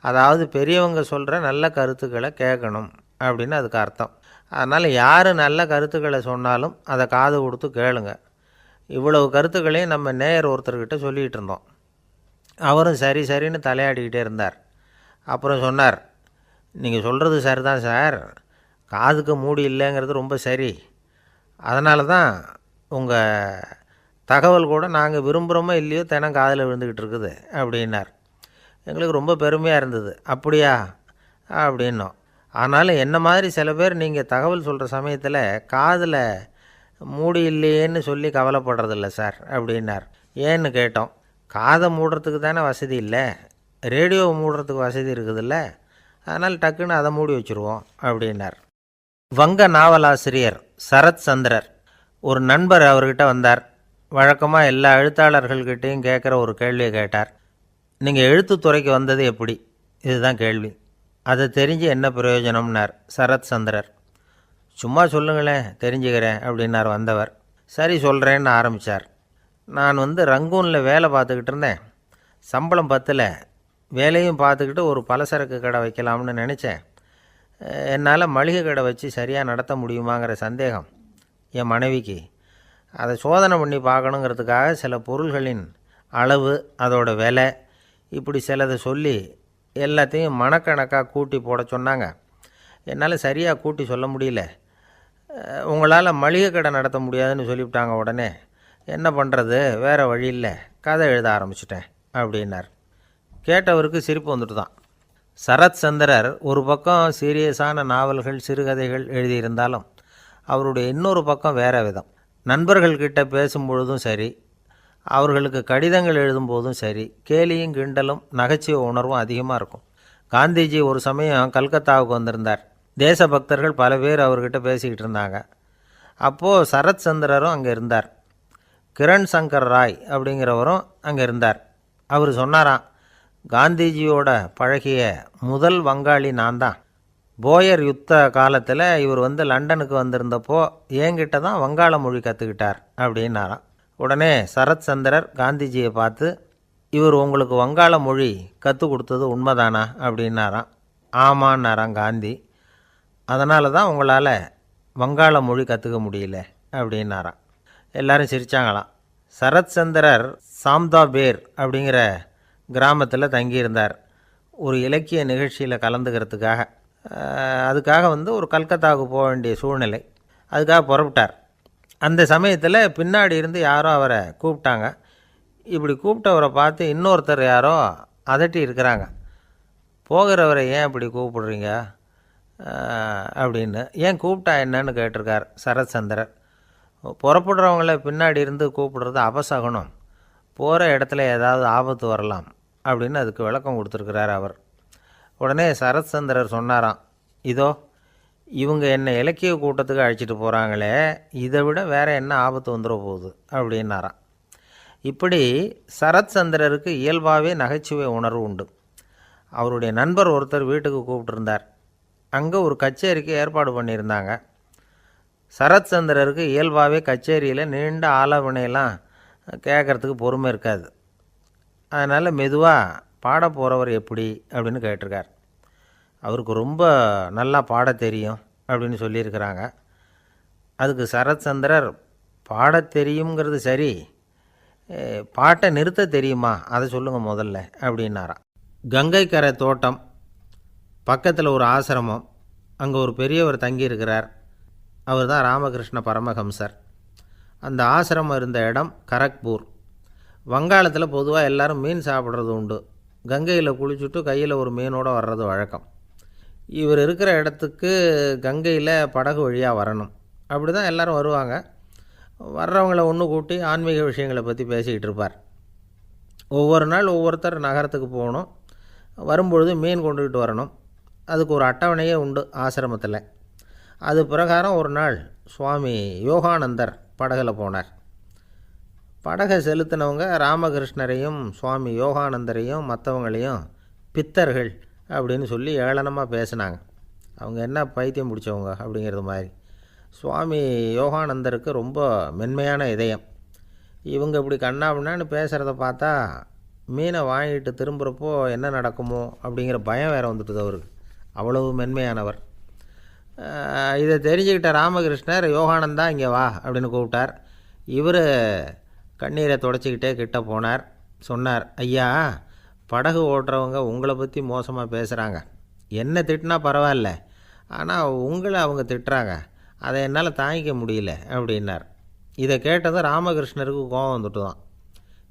அதாவது பெரியவங்க சொல்கிற நல்ல கருத்துக்களை கேட்கணும் அப்படின்னு அதுக்கு அர்த்தம். அதனால் யார் நல்ல கருத்துக்களை சொன்னாலும் அதை காது கொடுத்து கேளுங்க. இவ்வளவு கருத்துக்களையும் நம்ம நேயர் ஒருத்தர்கிட்ட சொல்லிகிட்டு இருந்தோம். அவரும் சரி சரின்னு தலையாடிக்கிட்டே இருந்தார். அப்புறம் சொன்னார், நீங்கள் சொல்கிறது சரிதான் சார், காதுக்கு மூடி இல்லைங்கிறது ரொம்ப சரி. அதனால தான் உங்கள் தகவல் கூட நாங்கள் விரும்புகிறோமோ இல்லையோ தினம் காதில் விழுந்துக்கிட்டு இருக்குது அப்படின்னார். எங்களுக்கு ரொம்ப பெருமையாக இருந்தது. அப்படியா அப்படின்னோம். ஆனாலும் என்ன மாதிரி சில பேர் நீங்கள் தகவல் சொல்கிற சமயத்தில் காதில் மூடி இல்லையேன்னு சொல்லி கவலைப்படுறதில்ல சார் அப்படின்னார். ஏன்னு கேட்டோம். காதை மூடுறதுக்கு தானே வசதி இல்லை, ரேடியோவை மூடுறதுக்கு வசதி இருக்குதுல்ல, அதனால் டக்குன்னு அதை மூடி வச்சுருவோம் அப்படின்னார். வங்க நாவலாசிரியர் சரத் சந்திரர் ஒரு நண்பர் அவர்கிட்ட வந்தார். வழக்கமாக எல்லா எழுத்தாளர்கள்கிட்டையும் கேட்குற ஒரு கேள்வியை கேட்டார். நீங்கள் எழுத்துத்துறைக்கு வந்தது எப்படி? இதுதான் கேள்வி. அதை தெரிஞ்சு என்ன பிரயோஜனம்னார் சரத் சந்திரர். சும்மா சொல்லுங்களேன், தெரிஞ்சுக்கிறேன் அப்படின்னார் வந்தவர். சரி சொல்கிறேன்னு ஆரம்பித்தார். நான் ரங்கூனில் வேலை பார்த்துக்கிட்டு இருந்தேன். சம்பளம் பத்தல, வேலையும் பார்த்துக்கிட்டு ஒரு பலசரக்கு கடை வைக்கலாம்னு நினச்சேன். என்னால் மளிகை கடை வச்சு சரியாக நடத்த முடியுமாங்கிற சந்தேகம் என் மனைவிக்கு. அதை சோதனை பண்ணி பார்க்கணுங்கிறதுக்காக சில பொருள்களின் அளவு, அதோட விலை, இப்படி சிலதை சொல்லி எல்லாத்தையும் மனக்கணக்காக கூட்டி போட சொன்னாங்க. என்னால் சரியாக கூட்டி சொல்ல முடியல. உங்களால் மளிகை கடை நடத்த முடியாதுன்னு சொல்லிவிட்டாங்க. உடனே என்ன பண்ணுறது, வேறு வழி இல்லை, கதை எழுத ஆரம்பிச்சிட்டேன் அப்படின்னார். கேட்டவருக்கு சிரிப்பு வந்துட்டு தான். சரத் சந்திரர் ஒரு பக்கம் சீரியஸான நாவல்கள், சிறுகதைகள் எழுதியிருந்தாலும் அவருடைய இன்னொரு பக்கம் வேறு விதம். நண்பர்கள்கிட்ட பேசும்பொழுதும் சரி, அவர்களுக்கு கடிதங்கள் எழுதும்போதும் சரி, கேலியும் கிண்டலும் நகைச்சுவை உணர்வும் அதிகமாக இருக்கும். காந்திஜி ஒரு சமயம் கல்கத்தாவுக்கு வந்திருந்தார். தேசபக்தர்கள் பல பேர் அவர்கிட்ட பேசிக்கிட்டு இருந்தாங்க. அப்போது சரத் சந்திரரும் அங்கே இருந்தார். கிரண் சங்கர் ராய் அப்படிங்கிறவரும் அங்கே இருந்தார். அவர் சொன்னாராம், காந்திஜியோட பழகிய முதல் வங்காளி நான் தான். போயர் யுத்த காலத்தில் இவர் லண்டனுக்கு வந்திருந்தப்போ என்கிட்ட தான் வங்காள மொழி கற்றுக்கிட்டார் அப்படின்னாராம். உடனே சரத் சந்திரர் காந்திஜியை பார்த்து, இவர் உங்களுக்கு வங்காள மொழி கற்றுக் கொடுத்தது உண்மைதானா அப்படின்னாராம். ஆமான்னாராம் காந்தி. அதனால தான் உங்களால் வங்காள மொழி கற்றுக்க முடியல அப்படின்னாராம். எல்லாரும் சிரித்தாங்களாம். சரத் சந்திரர் சாம்தாபேர் அப்படிங்கிற கிராமத்தில் தங்கியிருந்தார். ஒரு இலக்கிய நிகழ்ச்சியில் கலந்துக்கிறதுக்காக. அதுக்காக ஒரு கல்கத்தாவுக்கு போக வேண்டிய சூழ்நிலை. அதுக்காக புறப்பட்டார். அந்த சமயத்தில் பின்னாடி இருந்து யாரோ அவரை கூப்பிட்டாங்க. இப்படி கூப்பிட்டவரை பார்த்து இன்னொருத்தர் யாரோ அதட்டி இருக்கிறாங்க. போகிறவரை ஏன் இப்படி கூப்பிடுறீங்க அப்படின்னு. ஏன் கூப்பிட்டா என்னன்னு கேட்டிருக்கார் சரத் சந்திரர். புறப்படுறவங்கள பின்னாடி இருந்து கூப்பிடுறது அபசகுனம், போகிற இடத்துல ஏதாவது ஆபத்து வரலாம் அப்படின்னு அதுக்கு விளக்கம் கொடுத்துருக்கிறார் அவர். உடனே சரத் சந்திரர் சொன்னாராம், இதோ இவங்க என்னை இலக்கிய கூட்டத்துக்கு அழைச்சிட்டு போகிறாங்களே, இதை விட வேறு என்ன ஆபத்து வந்துட போகுது அப்படின்னாராம். இப்படி சரத் சந்திரருக்கு இயல்பாகவே நகைச்சுவை உணர்வு உண்டு. அவருடைய நண்பர் ஒருத்தர் வீட்டுக்கு கூப்பிட்டுருந்தார். அங்கே ஒரு கச்சேரிக்கு ஏற்பாடு பண்ணியிருந்தாங்க. சரத் சந்திரருக்கு இயல்பாகவே கச்சேரியில் நீண்ட ஆலோசனையெல்லாம் கேட்குறதுக்கு பொறுமை இருக்காது. அதனால் மெதுவாக பாட போகிறவர் எப்படி அப்படின்னு கேட்டிருக்கார். அவருக்கு ரொம்ப நல்லா பாட தெரியும் அப்படின்னு சொல்லியிருக்கிறாங்க. அதுக்கு சரத் சந்திரர், பாட தெரியுங்கிறது சரி, பாட்டை நிறுத்த தெரியுமா, அதை சொல்லுங்கள் முதல்ல அப்படின்னாராம். கங்கை கரை தோட்டம் பக்கத்தில் ஒரு ஆசிரமம், அங்கே ஒரு பெரியவர் தங்கியிருக்கிறார். அவர் தான் ராமகிருஷ்ண பரமஹம்சர். அந்த ஆசிரமம் இருந்த இடம் கரக்பூர். வங்காளத்தில் பொதுவாக எல்லோரும் மீன் சாப்பிட்றது உண்டு. கங்கையில் குளிச்சுட்டு கையில் ஒரு மீனோடு வர்றது வழக்கம். இவர் இருக்கிற இடத்துக்கு கங்கையில் படகு வழியாக வரணும். அப்படி தான் எல்லோரும் வருவாங்க. வர்றவங்கள ஒன்று கூட்டி ஆன்மீக விஷயங்களை பற்றி பேசிக்கிட்டு இருப்பார். ஒவ்வொரு நாள் ஒவ்வொருத்தர் நகரத்துக்கு போகணும். வரும்பொழுது மீன் கொண்டுக்கிட்டு வரணும். அதுக்கு ஒரு அட்டவணையே உண்டு ஆசிரமத்தில். அது பிரகாரம் ஒரு நாள் சுவாமி யோகானந்தர் படகில் போனார். படகை செலுத்தினவங்க ராமகிருஷ்ணரையும் சுவாமி யோகானந்தரையும் மற்றவங்களையும் பித்தர்கள் அப்படின்னு சொல்லி ஏளனமாக பேசினாங்க. அவங்க என்ன பைத்தியம் பிடிச்சவங்க அப்படிங்கிறது மாதிரி. சுவாமி யோகானந்தருக்கு ரொம்ப மென்மையான இதயம். இவங்க இப்படி கண்ணாபின்னான்னு பேசுகிறத பார்த்தா மீனை வாங்கிட்டு திரும்புகிறப்போ என்ன நடக்குமோ அப்படிங்கிற பயம் வேறு வந்துட்டுது அவருக்கு. அவ்வளவு மென்மையானவர். இதை தெரிஞ்சுக்கிட்ட ராமகிருஷ்ணர், யோகானந்தா இங்கே வா அப்படின்னு கூப்பிட்டார். இவர் கண்ணீரை தொடச்சிக்கிட்டே கிட்ட போனார். சொன்னார், ஐயா, படகு ஓட்டுறவங்க உங்களை பற்றி மோசமாக பேசுகிறாங்க. என்ன திட்டினா பரவாயில்ல, ஆனால் உங்களை அவங்க திட்டுறாங்க, அதை என்னால் தாங்கிக்க முடியல அப்படின்னார். இதை கேட்டதும் ராமகிருஷ்ணருக்கு கோபம் வந்துட்டு தான்.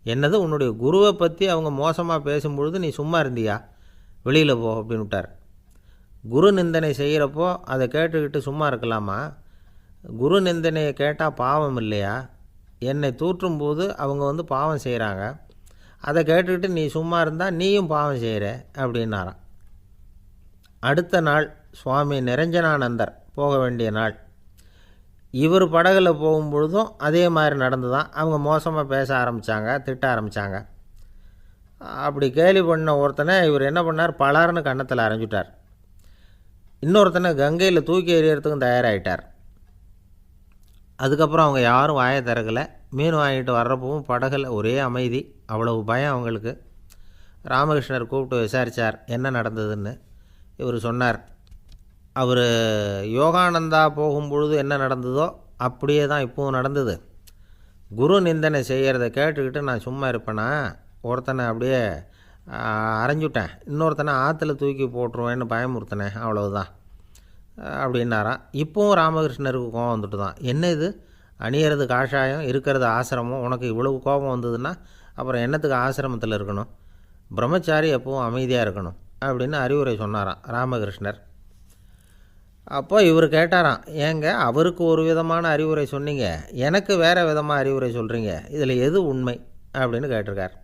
என்னது, உன்னுடைய குருவை பற்றி அவங்க மோசமாக பேசும்பொழுது நீ சும்மா இருந்தியா, வெளியில் போ அப்படின்னு விட்டார். குரு நிந்தனை செய்கிறப்போ அதை கேட்டுக்கிட்டு சும்மா இருக்கலாமா? குரு நிந்தனையை கேட்டால் பாவம் இல்லையா? என்னை தூற்றும்போது அவங்க பாவம் செய்கிறாங்க, அதை கேட்டுக்கிட்டு நீ சும்மா இருந்தால் நீயும் பாவம் செய்கிற அப்படின்னாராம். அடுத்த நாள் சுவாமி நிரஞ்சனானந்தர் போக வேண்டிய நாள். இவர் படகுல போகும்பொழுதும் அதே மாதிரி நடந்து தான். அவங்க மோசமாக பேச ஆரம்பித்தாங்க, திட்ட ஆரம்பித்தாங்க. அப்படி கேலி பண்ண ஒருத்தனை இவர் என்ன பண்ணார், பலார்னு கன்னத்தில் அரைஞ்சிட்டார். இன்னொருத்தனை கங்கையில் தூக்கி எறியறதுக்கும் தயாராகிட்டார். அதுக்கப்புறம் அவங்க யாரும் வாயை திறக்கலை. மீன் வாங்கிட்டு வர்றப்பவும் படகுல ஒரே அமைதி. அவ்வளவு பயம் அவங்களுக்கு. ராமகிருஷ்ணர் கூப்பிட்டு விசாரித்தார் என்ன நடந்ததுன்னு. இவர் சொன்னார், அவர் யோகானந்தா போகும்பொழுது என்ன நடந்ததோ அப்படியே தான் இப்போவும் நடந்தது. குரு நிந்தனை செய்கிறத கேட்டுக்கிட்டு நான் சும்மா இருப்பேனா? ஒருத்தனை அப்படியே அரைஞ்சுட்டேன், இன்னொருத்தனை ஆற்றுல தூக்கி போட்டுருவேன்னு பயமுறுத்தினேன், அவ்வளவுதான் அப்படின்னாராம். இப்போவும் ராமகிருஷ்ணருக்கு கோபம் வந்துட்டு தான். என்ன இது, அணியறது காஷாயம், இருக்கிறது ஆசிரமம், உனக்கு இவ்வளவு கோபம் வந்ததுன்னா அப்புறம் என்னத்துக்கு ஆசிரமத்தில் இருக்கணும்? பிரம்மச்சாரி எப்பவும் அமைதியாக இருக்கணும் அப்படின்னு அறிவுரை சொன்னாராம் ராமகிருஷ்ணர். அப்போ இவர் கேட்டாராம், ஏங்க அவருக்கு ஒரு விதமான அறிவுரை சொன்னீங்க, எனக்கு வேறு விதமாக அறிவுரை சொல்கிறீங்க, இதில் எது உண்மை அப்படின்னு கேட்டிருக்கார்.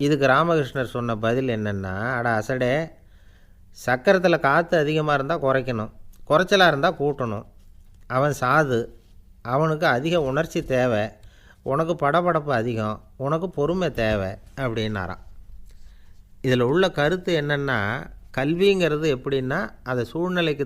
இதுக்கு ராமகிருஷ்ணர் சொன்ன பதில் என்னென்னா, அட அசடே, சக்கரத்தில் காற்று அதிகமாக இருந்தால் குறைக்கணும், குறைச்சலாக இருந்தால் கூட்டணும். அவன் சாது, அவனுக்கு அதிக உணர்ச்சி தேவை, உனக்கு படபடப்பு அதிகம், உனக்கு பொறுமை தேவை அப்படின்னாராம். இதில் உள்ள கருத்து என்னென்னா, கல்விங்கிறது எப்படின்னா அதை சூழ்நிலைக்கு